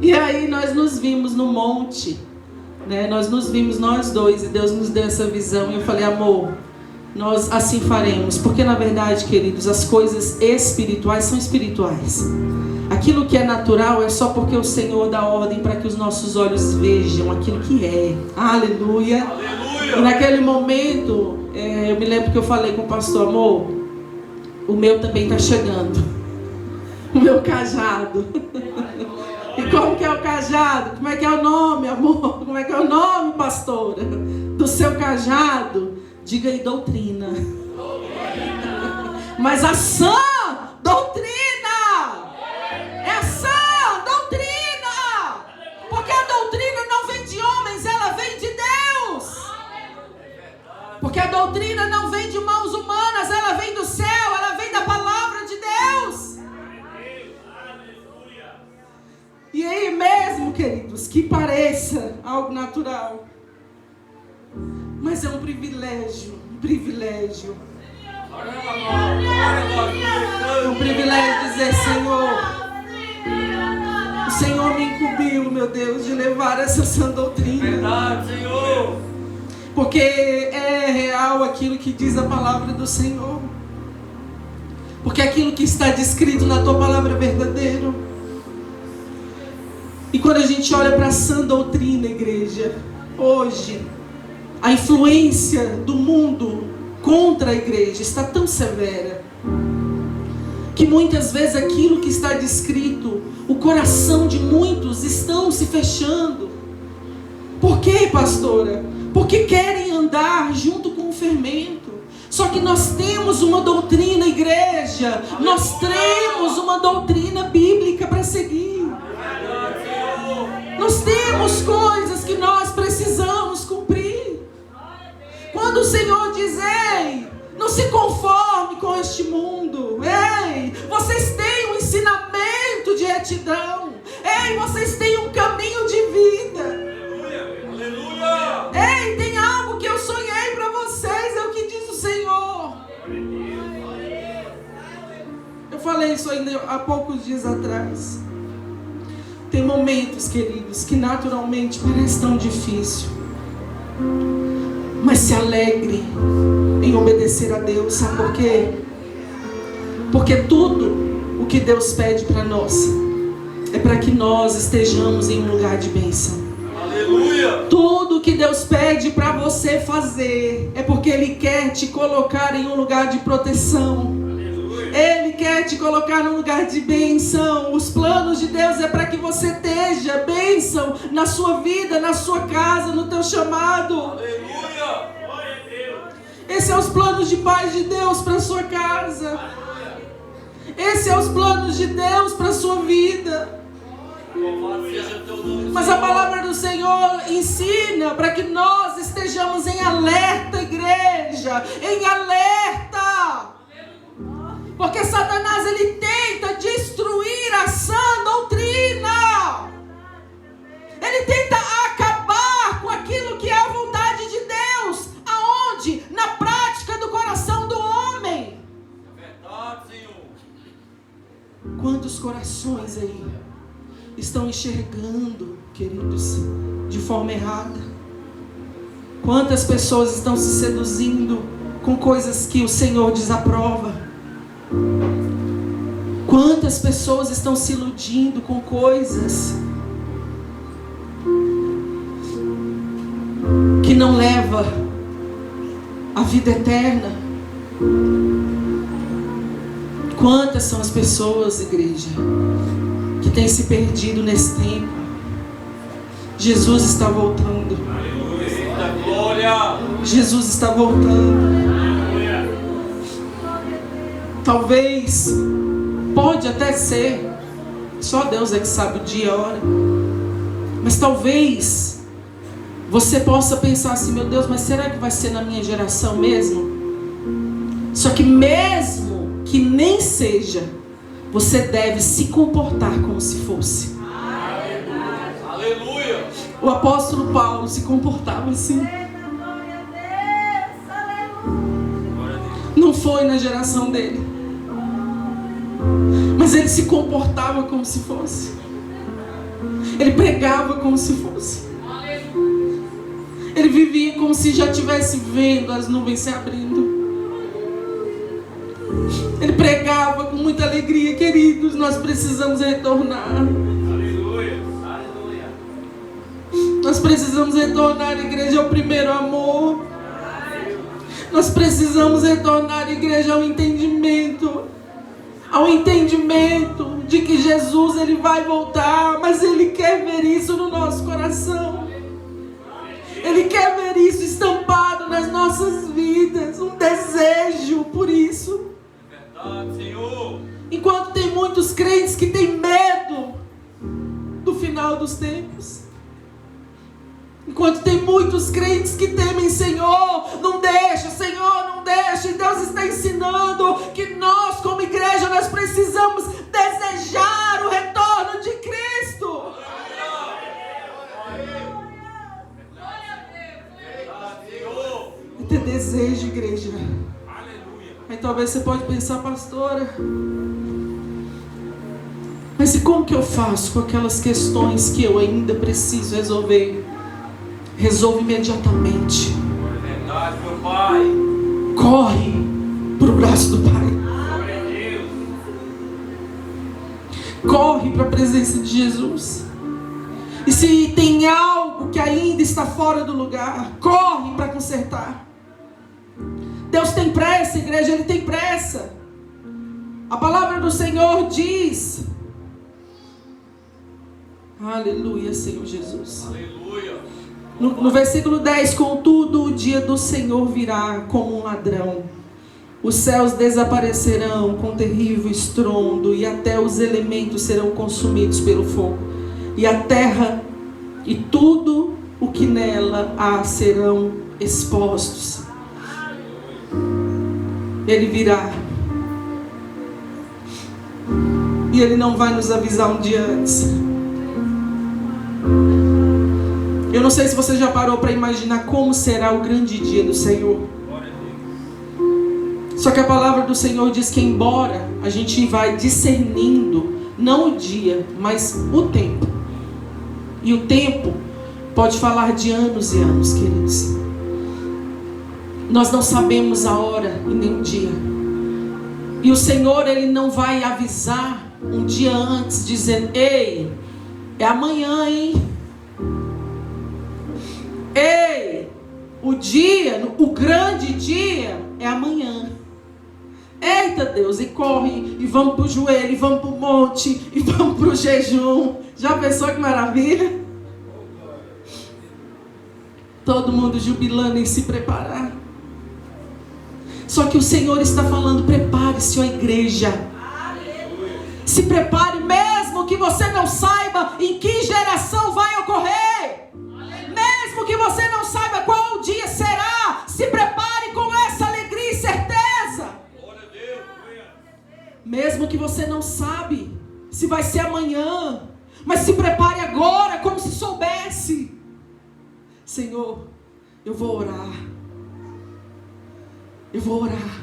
E aí nós nos vimos no monte, né? Nós nos vimos nós dois e Deus nos deu essa visão. E eu falei, amor, nós assim faremos. Porque na verdade, queridos, as coisas espirituais são espirituais. Aquilo que é natural é só porque o Senhor dá ordem para que os nossos olhos vejam aquilo que é. Aleluia. Aleluia. E naquele momento, eu me lembro que eu falei com o pastor, amor, o meu também está chegando. O meu cajado. E como que é o cajado? Como é que é o nome, amor? Como é que é o nome, pastora? Do seu cajado? Diga aí, doutrina. Mas a sã doutrina. É a sã doutrina. Porque a doutrina não vem de homens, ela vem de Deus. Porque a doutrina não vem de mãos humanas, ela vem do céu, ela vem da palavra de Deus. E aí mesmo, queridos, que pareça algo natural, mas é um privilégio, É um privilégio dizer, Senhor, o Senhor me incumbiu, meu Deus, de levar essa sã doutrina.
Verdade, Senhor.
Porque é real aquilo que diz a palavra do Senhor. Porque aquilo que está descrito na tua palavra é verdadeiro. E quando a gente olha para a sã doutrina, igreja, hoje, a influência do mundo contra a igreja está tão severa, que muitas vezes aquilo que está descrito, o coração de muitos estão se fechando. Por quê, pastora? Porque querem andar junto com o fermento. Só que nós temos uma doutrina, igreja. Nós temos uma doutrina bíblica para seguir. Nós temos coisas que nós precisamos cumprir. Quando o Senhor diz, ei, não se conforme com este mundo. Ei, vocês têm um ensinamento de retidão. Ei, vocês têm um caminho de vida. Aleluia. Ei, tem algo que eu sonhei para vocês, é o que diz o Senhor. Eu falei isso ainda há poucos dias atrás. Tem momentos, queridos, que naturalmente parece tão difícil. Mas se alegre em obedecer a Deus. Sabe por quê? Porque tudo o que Deus pede para nós é para que nós estejamos em um lugar de bênção. Aleluia! Tudo o que Deus pede para você fazer é porque Ele quer te colocar em um lugar de proteção. Ele quer te colocar num lugar de bênção. Os planos de Deus é para que você esteja bênção na sua vida, na sua casa, no teu chamado. Aleluia! Esses são os planos de paz de Deus para a sua casa. Esses são os planos de Deus para a sua vida. Mas a palavra do Senhor ensina para que nós estejamos em alerta, igreja. Em alerta. Porque Satanás, ele tenta destruir a sã doutrina. Ele tenta acabar com aquilo que é a vontade de Deus. Aonde? Na prática do coração do homem. É verdade, estão enxergando, queridos, de forma errada. Quantas pessoas estão se seduzindo com coisas que o Senhor desaprova. Quantas pessoas estão se iludindo com coisas que não levam à vida eterna. Quantas são as pessoas, igreja, que têm se perdido nesse tempo? Jesus está voltando. Jesus está voltando. Talvez, pode até ser, só Deus é que sabe o dia e a hora, mas talvez você possa pensar assim: meu Deus, mas será que vai ser na minha geração mesmo? Só que mesmo que nem seja, você deve se comportar como se fosse.
Aleluia!
O apóstolo Paulo se comportava assim. Não foi na geração dele, mas ele se comportava como se fosse. Ele pregava como se fosse. Ele vivia como se já estivesse vendo as nuvens se abrindo. Ele pregava com muita alegria. Queridos, nós precisamos retornar.
Aleluia! Aleluia!
Nós precisamos retornar, igreja, ao primeiro amor. Nós precisamos retornar, igreja, ao entendimento de que Jesus, Ele vai voltar, mas Ele quer ver isso no nosso coração. Ele quer ver isso estampado nas nossas vidas, um desejo por isso.
Verdade, Senhor.
Enquanto tem muitos crentes que têm medo do final dos tempos, enquanto tem muitos crentes que temem: Senhor, não deixa, Senhor, não deixa. E Deus está ensinando que nós, como igreja, nós precisamos desejar o retorno de Cristo. E ter desejo, igreja. Aí talvez você pode pensar: pastora, mas e como que eu faço com aquelas questões que eu ainda preciso resolver? Resolve imediatamente.
Verdade, meu Pai.
Corre para o braço do Pai. Corre para a presença de Jesus. E se tem algo que ainda está fora do lugar, corre para consertar. Deus tem pressa, igreja, Ele tem pressa. A palavra do Senhor diz: aleluia, Senhor Jesus.
Aleluia.
No versículo 10, contudo o dia do Senhor virá como um ladrão. Os céus desaparecerão com terrível estrondo, e até os elementos serão consumidos pelo fogo. E a terra e tudo o que nela há serão expostos. Ele virá. E Ele não vai nos avisar um dia antes. Eu não sei se você já parou para imaginar como será o grande dia do Senhor. Só que a palavra do Senhor diz que, embora a gente vai discernindo, não o dia, mas o tempo. E o tempo pode falar de anos e anos, queridos. Nós não sabemos a hora e nem o dia. E o Senhor, Ele não vai avisar um dia antes, dizendo: ei, é amanhã, hein? Ei, o dia, o grande dia é amanhã. Eita Deus, e corre, e vamos para o joelho, e vamos para o monte, e vamos para o jejum. Já pensou que maravilha? Todo mundo jubilando em se preparar. Só que o Senhor está falando: prepare-se, ó igreja. Se prepare, mesmo que você não saiba em que geração vai ocorrer. Mesmo que você não saiba qual o dia será, se prepare com essa alegria e certeza. Mesmo que você não sabe se vai ser amanhã, mas se prepare agora como se soubesse. Senhor, eu vou orar. Eu vou orar.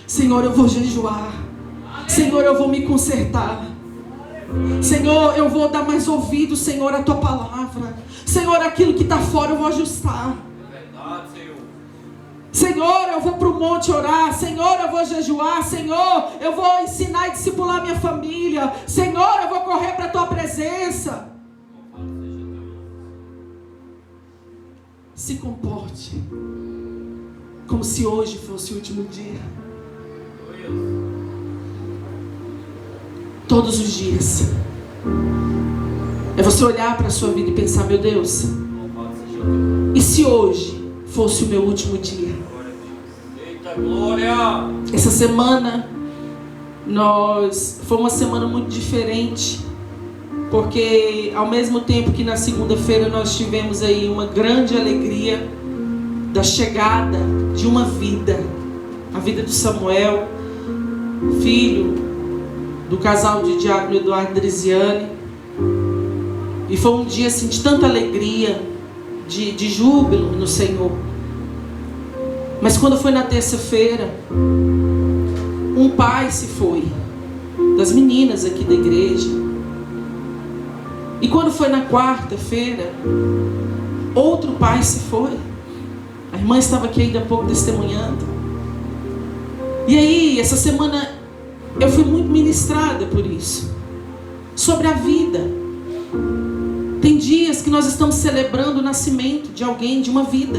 Senhor, eu vou jejuar. Senhor, eu vou me consertar. Senhor, eu vou dar mais ouvido, Senhor, à tua palavra. Senhor, aquilo que está fora eu vou ajustar.
Verdade, Senhor.
Senhor, eu vou para o monte orar. Senhor, eu vou jejuar. Senhor, eu vou ensinar e discipular minha família. Senhor, eu vou correr para a tua presença. Se comporte como se hoje fosse o último dia. Todos os dias. É você olhar para a sua vida e pensar: meu Deus, e se hoje fosse o meu último dia?
Eita glória!
Essa semana foi uma semana muito diferente, porque ao mesmo tempo que na segunda-feira nós tivemos aí uma grande alegria da chegada de uma vida, a vida do Samuel, filho do casal de Diácono Eduardo Dresiane, e foi um dia assim de tanta alegria, de júbilo no Senhor. Mas quando foi na terça-feira, um pai se foi, das meninas aqui da igreja. E quando foi na quarta-feira, outro pai se foi. A irmã estava aqui ainda há pouco testemunhando. E aí, essa semana, eu fui muito ministrada por isso. Sobre a vida. Tem dias que nós estamos celebrando o nascimento de alguém, de uma vida.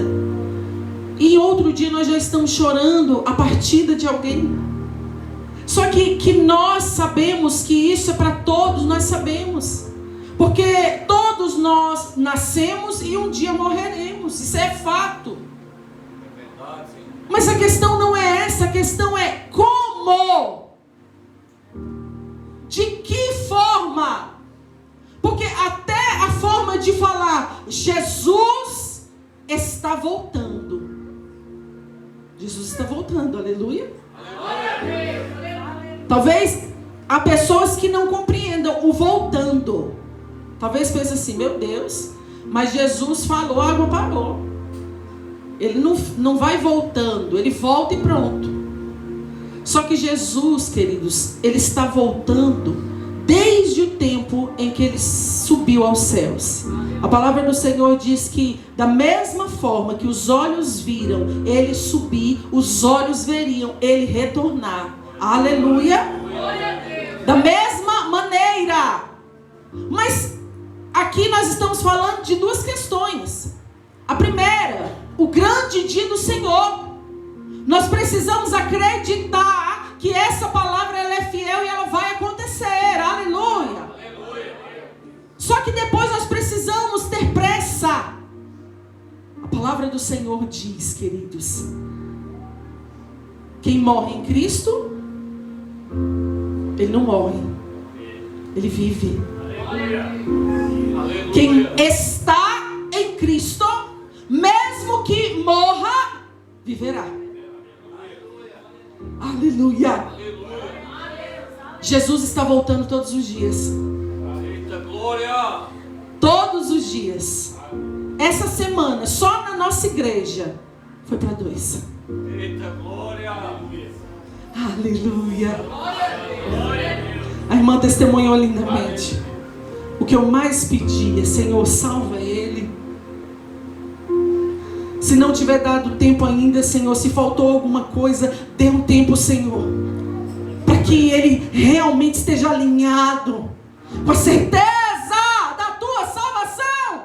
E em outro dia nós já estamos chorando a partida de alguém. Só que nós sabemos que isso é para todos, nós sabemos. Porque todos nós nascemos e um dia morreremos. Isso é fato. Mas a questão não é essa, a questão é como? De que forma? Porque até a forma de falar Jesus está voltando. Jesus está voltando, aleluia. Talvez há pessoas que não compreendam o voltando. Talvez pense assim: meu Deus, mas Jesus falou, a água parou. Ele não vai voltando, ele volta e pronto. Só que Jesus, queridos, ele está voltando desde o tempo em que ele subiu aos céus. A palavra do Senhor diz que da mesma forma que os olhos viram ele subir, os olhos veriam ele retornar. Aleluia! Da mesma maneira. Mas aqui nós estamos falando de duas questões. A primeira, o grande dia do Senhor. Nós precisamos acreditar que essa palavra ela é fiel e ela vai acontecer. Aleluia. Aleluia. Só que depois nós precisamos ter pressa. A palavra do Senhor diz, queridos, quem morre em Cristo, ele não morre, ele vive. Aleluia. Quem está em Cristo, mesmo que morra, viverá. Aleluia. Aleluia. Jesus está voltando todos os dias.
Eita glória.
Todos os dias. Essa semana, só na nossa igreja, foi para 2.
Eita glória.
Aleluia. A irmã testemunhou lindamente. O que eu mais pedi é: Senhor, salva ele. Se não tiver dado tempo ainda, Senhor, se faltou alguma coisa, dê um tempo, Senhor, para que ele realmente esteja alinhado com a certeza da tua salvação.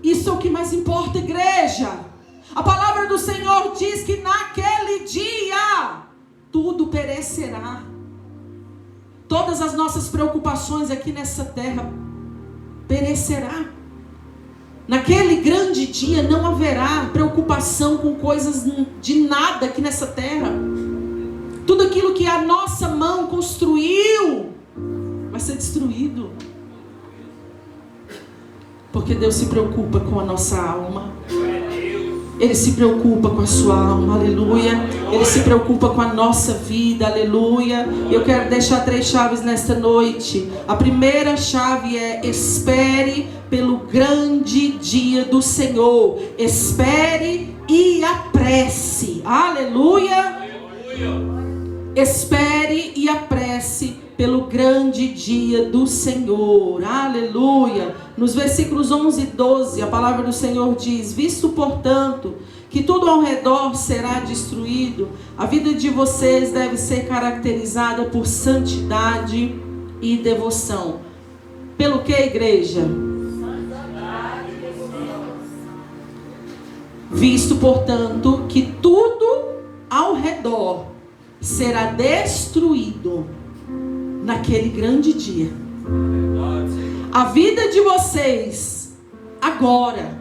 Isso é o que mais importa, igreja. A palavra do Senhor diz que naquele dia tudo perecerá. Todas as nossas preocupações aqui nessa terra perecerá. Naquele grande dia não haverá preocupação com coisas de nada aqui nessa terra. Tudo aquilo que a nossa mão construiu vai ser destruído. Porque Deus se preocupa com a nossa alma. Ele se preocupa com a sua alma, aleluia. Ele se preocupa com a nossa vida, aleluia. Eu quero deixar 3 chaves nesta noite. A primeira chave é: espere pelo grande dia do Senhor. Espere e apresse, aleluia. Espere e apresse pelo grande dia do Senhor. Aleluia. Nos versículos 11 e 12, a palavra do Senhor diz: visto, portanto, que tudo ao redor será destruído, a vida de vocês deve ser caracterizada por santidade e devoção. Pelo que, igreja? Visto, portanto, que tudo ao redor será destruído naquele grande dia, a vida de vocês agora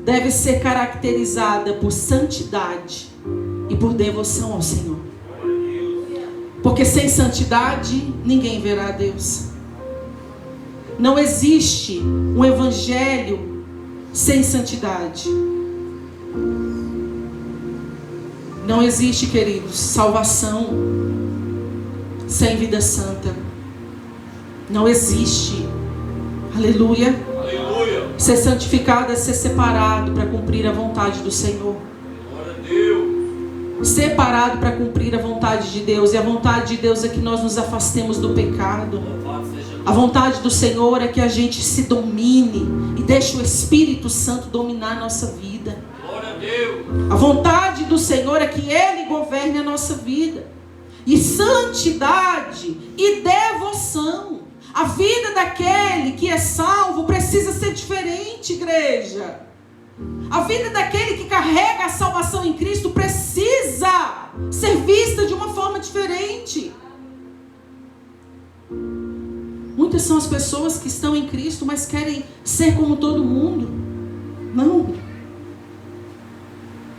deve ser caracterizada por santidade e por devoção ao Senhor. Porque sem santidade ninguém verá a Deus. Não existe um evangelho sem santidade. Não existe, queridos, salvação sem vida santa. Não existe. Aleluia.
Aleluia.
Ser santificado é ser separado para cumprir a vontade do Senhor.
Glória a Deus.
Separado para cumprir a vontade de Deus. E a vontade de Deus é que nós nos afastemos do pecado.
Louvado seja Deus.
A vontade do Senhor é que a gente se domine e deixe o Espírito Santo dominar a nossa vida.
Glória a Deus.
A vontade do Senhor é que Ele governe a nossa vida. E santidade e devoção. A vida daquele que é salvo precisa ser diferente, igreja. A vida daquele que carrega a salvação em Cristo precisa ser vista de uma forma diferente. Muitas são as pessoas que estão em Cristo, mas querem ser como todo mundo. Não.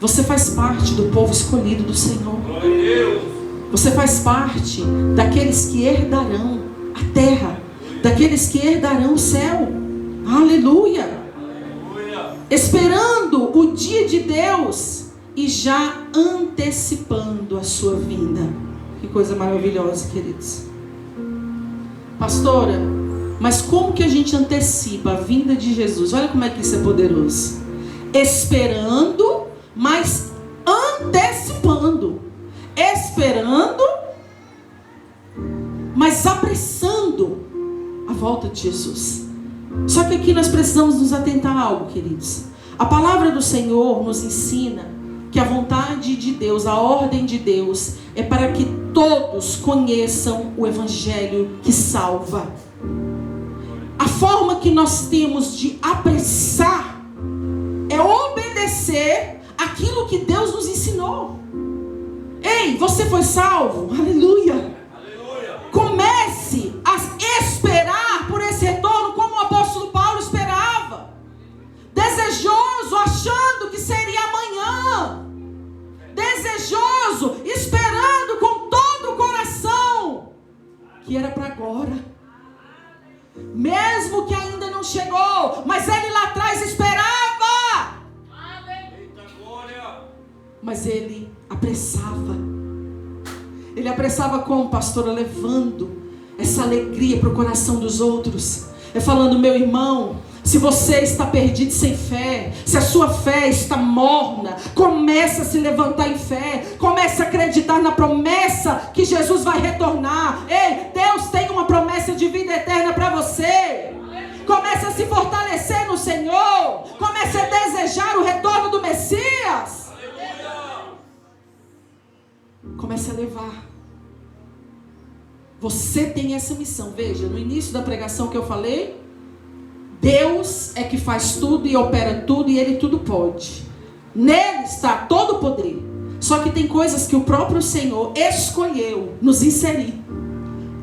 Você faz parte do povo escolhido do Senhor.
Glória a Deus.
Você faz parte daqueles que herdarão a terra, daqueles que herdarão o céu. Aleluia.
Aleluia.
Esperando o dia de Deus e já antecipando a sua vinda. Que coisa maravilhosa, queridos. Pastora, mas como que a gente antecipa a vinda de Jesus? Olha como é que isso é poderoso. Esperando, mas antecipando. Esperando, mas apressando a volta de Jesus. Só que aqui nós precisamos nos atentar a algo, queridos. A palavra do Senhor nos ensina que a vontade de Deus, a ordem de Deus, é para que todos conheçam o Evangelho que salva. A forma que nós temos de apressar é obedecer aquilo que Deus nos ensinou. Ei, você foi salvo? Aleluia.
Aleluia.
Comece a esperar por esse retorno como o apóstolo Paulo esperava. Desejoso, achando que seria amanhã. Desejoso, esperando com todo o coração que era para agora. Mesmo que ainda não chegou, mas ele lá atrás esperava.
Eita glória.
Mas ele apressava. Ele apressava como, pastora? Levando essa alegria para o coração dos outros. É falando: meu irmão, se você está perdido sem fé, se a sua fé está morna, comece a se levantar em fé. Comece a acreditar na promessa que Jesus vai retornar. Ei, Deus tem uma promessa de vida eterna para você. Comece a se fortalecer no Senhor. Comece a desejar o retorno do Messias. Comece a levar. Você tem essa missão. Veja, no início da pregação que eu falei, Deus é que faz tudo e opera tudo, e Ele tudo pode. Nele está todo o poder. Só que tem coisas que o próprio Senhor escolheu nos inserir.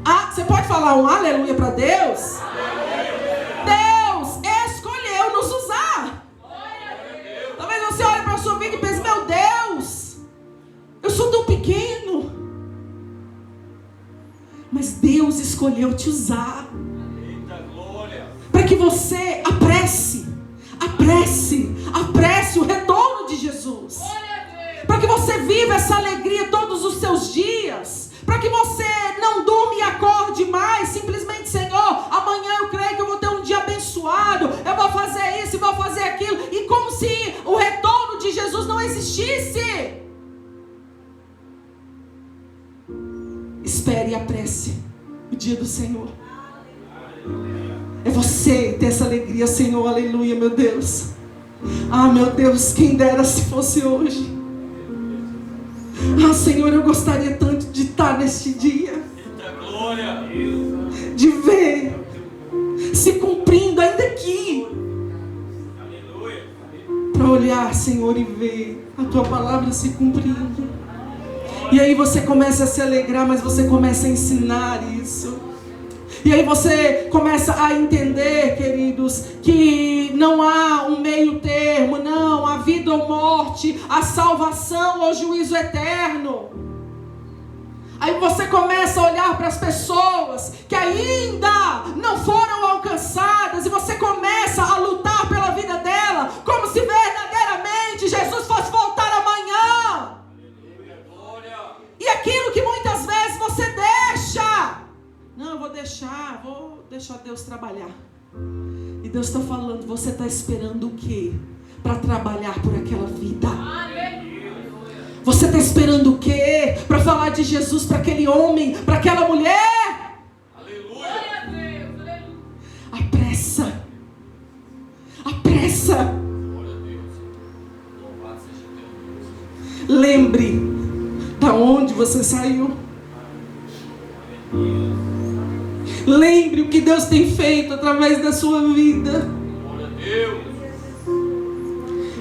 Ah, você pode falar um aleluia para Deus? Deus escolheu nos usar. Talvez você olhe para a sua vida e pense: meu Deus, eu sou tão pequeno. Mas Deus escolheu te usar.
Eita glória.
Para que você apresse o retorno de Jesus. Para que você viva essa alegria todos os seus dias. Para que você não durma e acorde mais, simplesmente: Senhor, amanhã eu creio que eu vou ter um dia abençoado, eu vou fazer isso e vou fazer aquilo. E como se o retorno de Jesus não existisse. Espere e apresse. dia do Senhor. É você ter essa alegria, Senhor, aleluia, meu Deus. Ah, meu Deus, quem dera se fosse hoje. Ah, Senhor, eu gostaria tanto de estar neste dia, de ver se cumprindo ainda aqui, para olhar, Senhor, e ver a Tua palavra se cumprindo. E aí você começa a se alegrar, mas você começa a ensinar isso. E aí você começa a entender, queridos, que não há um meio termo, não, a vida ou morte, a salvação ou juízo eterno. Aí você começa a olhar para as pessoas que ainda não foram alcançadas e você começa a lutar pela vida dela, como se verdadeiramente Jesus fosse voltar amanhã. E aquilo que muitas vezes você deixa, não, eu vou deixar Deus trabalhar. E Deus está falando, você está esperando o quê? Para trabalhar por aquela vida. Você está esperando o quê? Para falar de Jesus para aquele homem, para aquela mulher? Aleluia! Apressa. Apressa. Lembre da onde você saiu. Lembre o que Deus tem feito através da sua vida.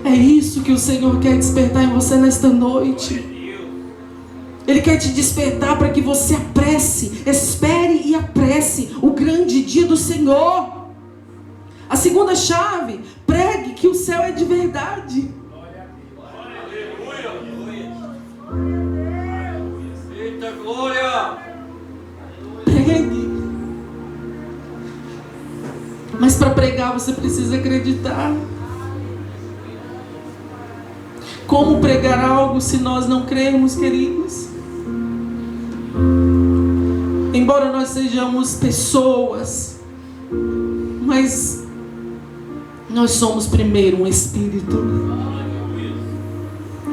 É isso que o Senhor quer despertar em você nesta noite. Ele quer te despertar para que você apresse, espere e apresse o grande dia do Senhor. A segunda chave, pregue que o céu é de verdade.
Eita glória!
Pregue. Mas para pregar você precisa acreditar. Como pregar algo se nós não crermos, queridos? Embora nós sejamos pessoas, mas nós somos primeiro um espírito.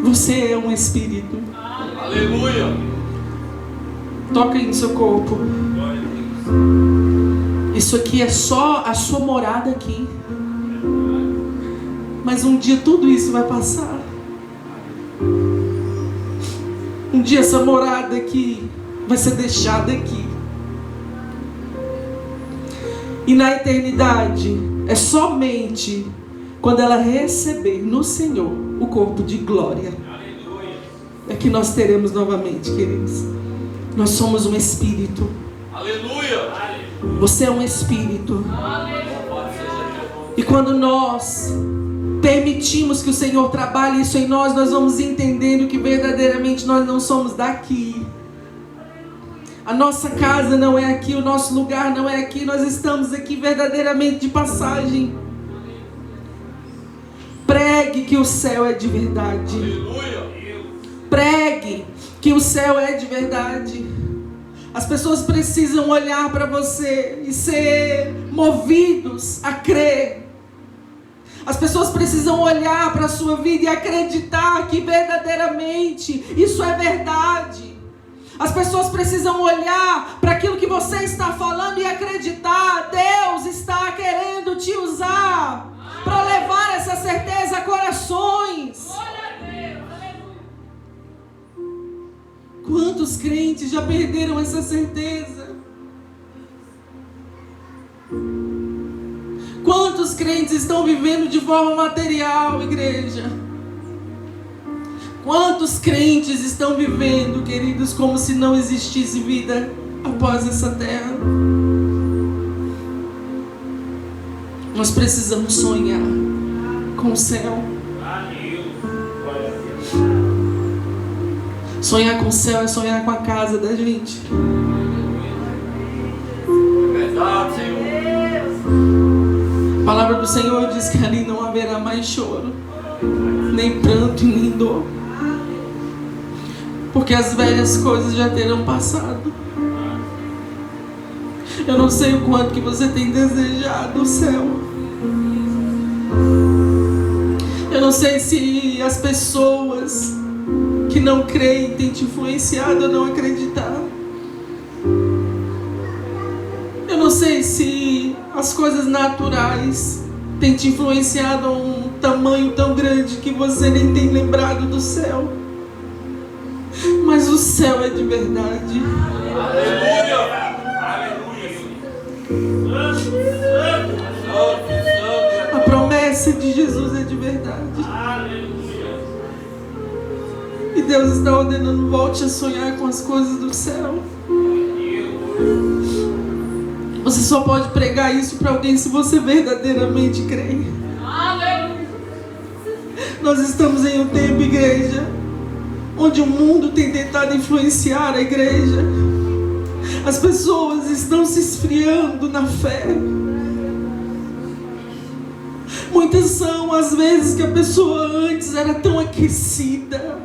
Você é um espírito.
Aleluia!
Toca aí no seu corpo. Isso aqui é só a sua morada aqui. Mas um dia tudo isso vai passar. Um dia essa morada aqui vai ser deixada aqui. E na eternidade é somente quando ela receber no Senhor o corpo de glória é que nós teremos novamente, queridos. Nós somos um espírito.
Aleluia!
Você é um espírito. E quando nós permitimos que o Senhor trabalhe isso em nós, nós vamos entendendo que verdadeiramente nós não somos daqui. A nossa casa não é aqui, o nosso lugar não é aqui, nós estamos aqui verdadeiramente de passagem. Pregue que o céu é de verdade. Pregue que o céu é de verdade. As pessoas precisam olhar para você e ser movidos a crer. As pessoas precisam olhar para a sua vida e acreditar que verdadeiramente isso é verdade. As pessoas precisam olhar para aquilo que você está falando e acreditar. Deus está querendo te usar para levar essa certeza a corações. Quantos crentes já perderam essa certeza? Quantos crentes estão vivendo de forma material, igreja? Quantos crentes estão vivendo, queridos, como se não existisse vida após essa terra? Nós precisamos sonhar com o céu. Sonhar com o céu é sonhar com a casa da gente.
Verdade, Senhor.
A palavra do Senhor diz que ali não haverá mais choro, nem pranto e nem dor, porque as velhas coisas já terão passado. Eu não sei o quanto que você tem desejado o céu. Eu não sei se as pessoas que não creem têm te influenciado a não acreditar. não sei se as coisas naturais têm te influenciado a um tamanho tão grande que você nem tem lembrado do céu. Mas o céu é de verdade.
Aleluia.
A promessa de Jesus é de verdade. E Deus está ordenando, volte a sonhar com as coisas do céu. Você só pode pregar isso para alguém se você verdadeiramente crê. Nós estamos em um tempo, igreja, onde o mundo tem tentado influenciar a igreja. As pessoas estão se esfriando na fé. Muitas são as vezes que a pessoa antes era tão aquecida.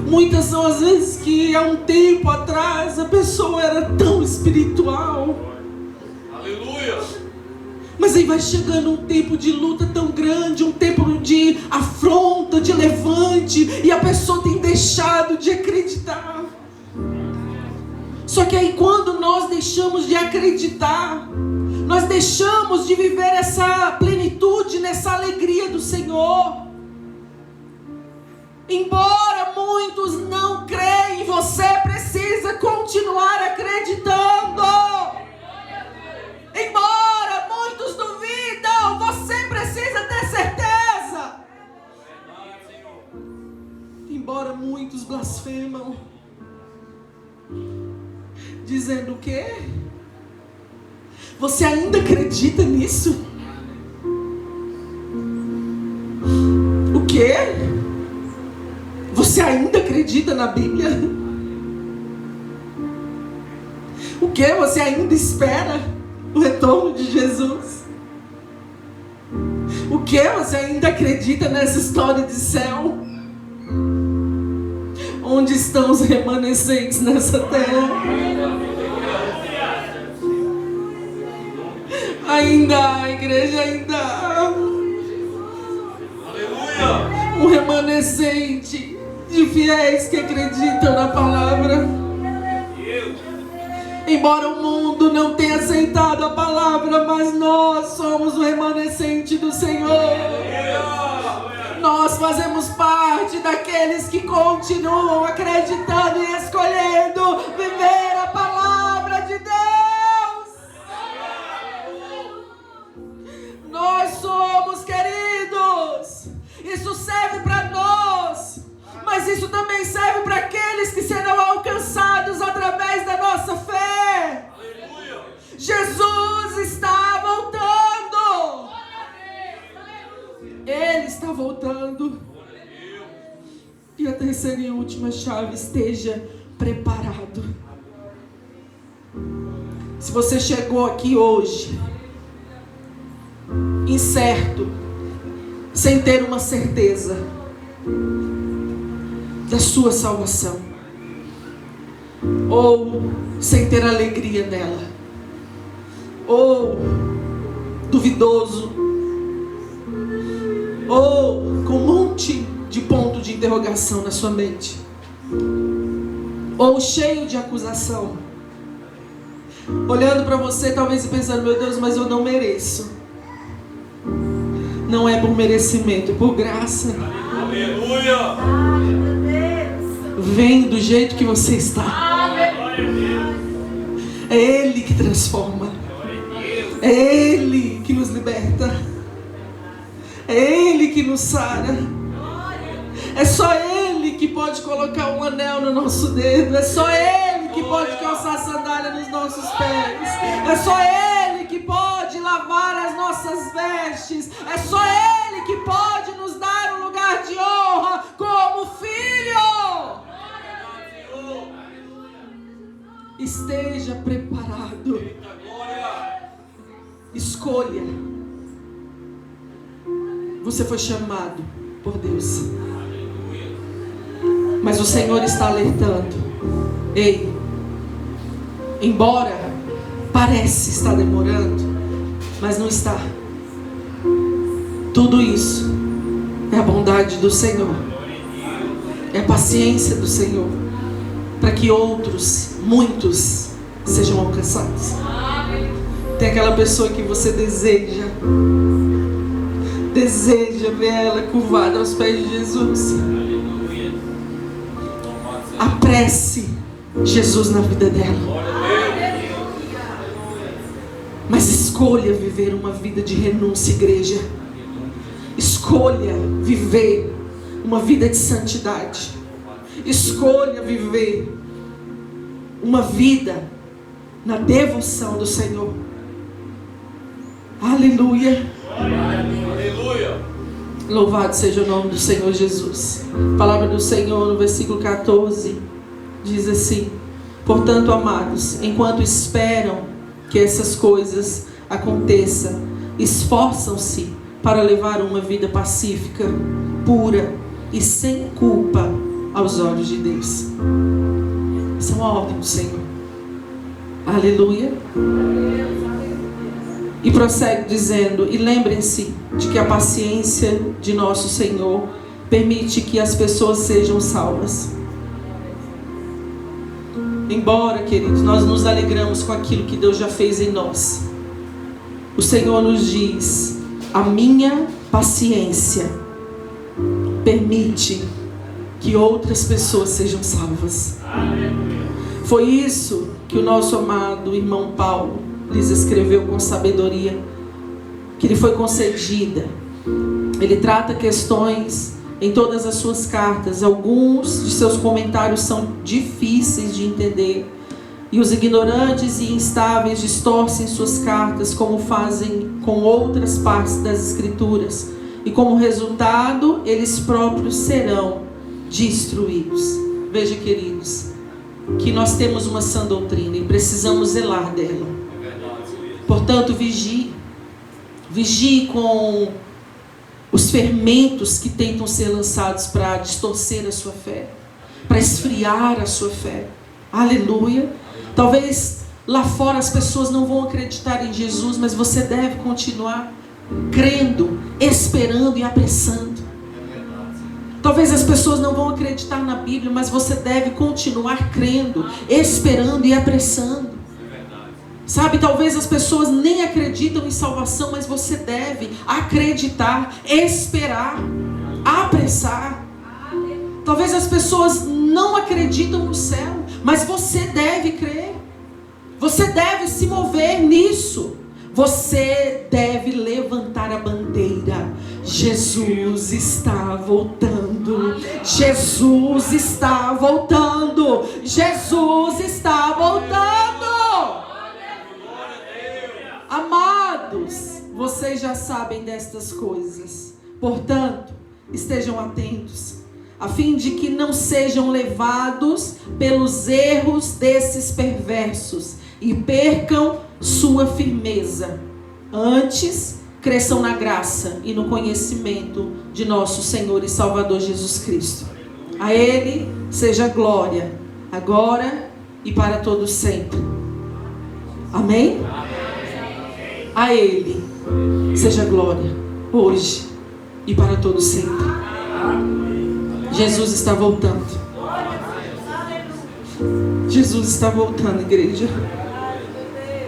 Muitas são as vezes que há um tempo atrás a pessoa era tão espiritual.
Aleluia.
Mas aí vai chegando um tempo de luta tão grande, um tempo de afronta, de levante, e a pessoa tem deixado de acreditar. Só que aí quando nós deixamos de acreditar, nós deixamos de viver essa plenitude, nessa alegria do Senhor. Embora muitos não creem, você precisa continuar acreditando. Embora muitos duvidam, você precisa ter certeza. Embora muitos blasfemam, dizendo o quê? Você ainda acredita nisso? O quê? Você ainda acredita na Bíblia? O quê? Você ainda espera o retorno de Jesus? O quê? Você ainda acredita nessa história de céu? Onde estão os remanescentes nessa terra? Ainda há, igreja, ainda há um remanescente de fiéis que acreditam na palavra. Embora o mundo não tenha aceitado a palavra, mas nós somos o remanescente do Senhor. Nós fazemos parte daqueles que continuam acreditando e escolhendo viver a palavra de Deus. Nós somos, queridos, isso serve para nós, mas isso também serve para aqueles que serão alcançados através da nossa fé. Aleluia. Jesus está voltando. Ele está voltando. E a terceira e última chave: esteja preparado. Se você chegou aqui hoje incerto, sem ter uma certeza da sua salvação, ou sem ter alegria nela, ou duvidoso, ou com um monte de ponto de interrogação na sua mente, ou cheio de acusação, olhando para você talvez e pensando: meu Deus, mas eu não mereço. Não é por merecimento, é por graça.
Aleluia.
Vem do jeito que você está. É Ele que transforma. É Ele que nos liberta. É Ele que nos sara. É só Ele que pode colocar um anel no nosso dedo. É só Ele que pode calçar sandália nos nossos pés. É só Ele que pode lavar as nossas vestes. É só Ele que pode nos dar um lugar de honra como filho. Esteja preparado. Escolha. Você foi chamado por Deus, mas o Senhor está alertando: ei, embora parece estar demorando, mas não está. Tudo isso é a bondade do Senhor, é a paciência do Senhor, para que outros, muitos, sejam alcançados. Tem aquela pessoa que você deseja ver ela curvada aos pés de Jesus. Apresse Jesus na vida dela. Mas escolha viver uma vida de renúncia, igreja. Escolha viver uma vida de santidade. Escolha viver uma vida na devoção do Senhor. Aleluia.
Aleluia.
Louvado seja o nome do Senhor Jesus. A palavra do Senhor no versículo 14 diz assim: portanto, amados, enquanto esperam que essas coisas aconteçam, esforçam-se para levar uma vida pacífica, pura e sem culpa aos olhos de Deus. Essa é uma ordem do Senhor. Aleluia. E prossegue dizendo: e lembrem-se de que a paciência de nosso Senhor permite que as pessoas sejam salvas. Embora, queridos, nós nos alegramos com aquilo que Deus já fez em nós, o Senhor nos diz: a minha paciência permite que outras pessoas sejam salvas. Foi isso que o nosso amado irmão Paulo lhes escreveu com sabedoria, que lhe foi concedida. Ele trata questões em todas as suas cartas. Alguns de seus comentários são difíceis de entender, e os ignorantes e instáveis distorcem suas cartas, como fazem com outras partes das Escrituras, e como resultado, eles próprios serão destruídos. Veja, queridos, que nós temos uma sã doutrina e precisamos zelar dela. Portanto, vigie com os fermentos que tentam ser lançados para distorcer a sua fé, para esfriar a sua fé. Aleluia. Talvez lá fora as pessoas não vão acreditar em Jesus, mas você deve continuar crendo, esperando e apressando. Talvez as pessoas não vão acreditar na Bíblia, mas você deve continuar crendo, esperando e apressando. Sabe, talvez as pessoas nem acreditam em salvação, mas você deve acreditar, esperar, apressar. Talvez as pessoas não acreditam no céu, mas você deve crer. Você deve se mover nisso. Você deve levantar a bandeira. Jesus está voltando. Jesus está voltando. Jesus está voltando. Amados, vocês já sabem destas coisas. Portanto, estejam atentos, a fim de que não sejam levados pelos erros desses perversos e percam sua firmeza. Antes, cresçam na graça e no conhecimento de nosso Senhor e Salvador Jesus Cristo. A Ele seja glória, agora e para todos sempre. Amém? A Ele seja glória, hoje e para todos sempre. Jesus está voltando. Jesus está voltando, igreja.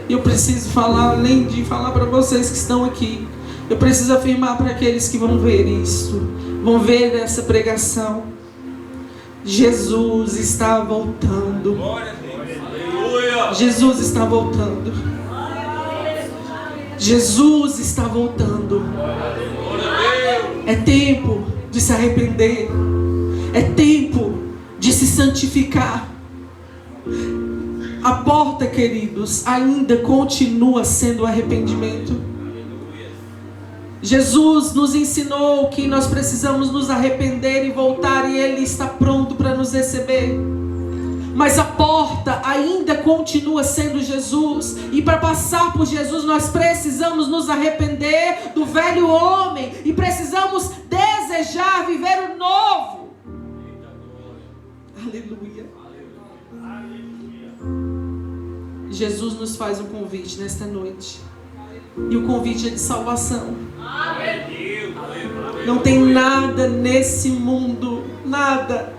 E eu preciso falar, além de falar para vocês que estão aqui, eu preciso afirmar para aqueles que vão ver isso, vão ver essa pregação. Jesus está voltando. Jesus está voltando. Jesus está voltando. É tempo de se arrepender. É tempo de se santificar. A porta, queridos, ainda continua sendo o arrependimento. Jesus nos ensinou que nós precisamos nos arrepender e voltar, e Ele está pronto para nos receber. Mas a porta ainda continua sendo Jesus. E para passar por Jesus nós precisamos nos arrepender do velho homem. E precisamos desejar viver o novo. Aleluia. Jesus nos faz um convite nesta noite. E o convite é de salvação. Não tem nada nesse mundo, nada,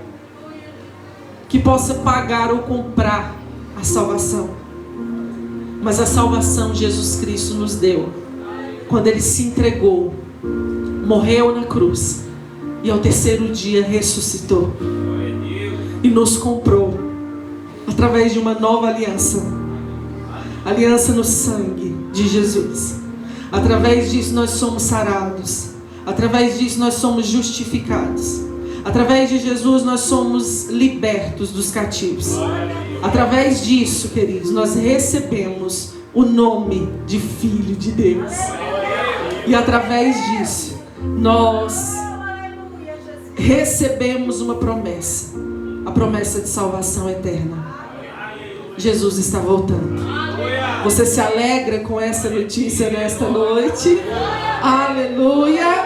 que possa pagar ou comprar a salvação. Mas a salvação Jesus Cristo nos deu quando Ele se entregou, morreu na cruz e ao terceiro dia ressuscitou e nos comprou através de uma nova aliança, aliança no sangue de Jesus. Através disso nós somos sarados, através disso nós somos justificados, através de Jesus nós somos libertos dos cativos. Através disso, queridos, nós recebemos o nome de Filho de Deus. E através disso, nós recebemos uma promessa, a promessa de salvação eterna. Jesus está voltando. Você se alegra com essa notícia nesta noite? Aleluia!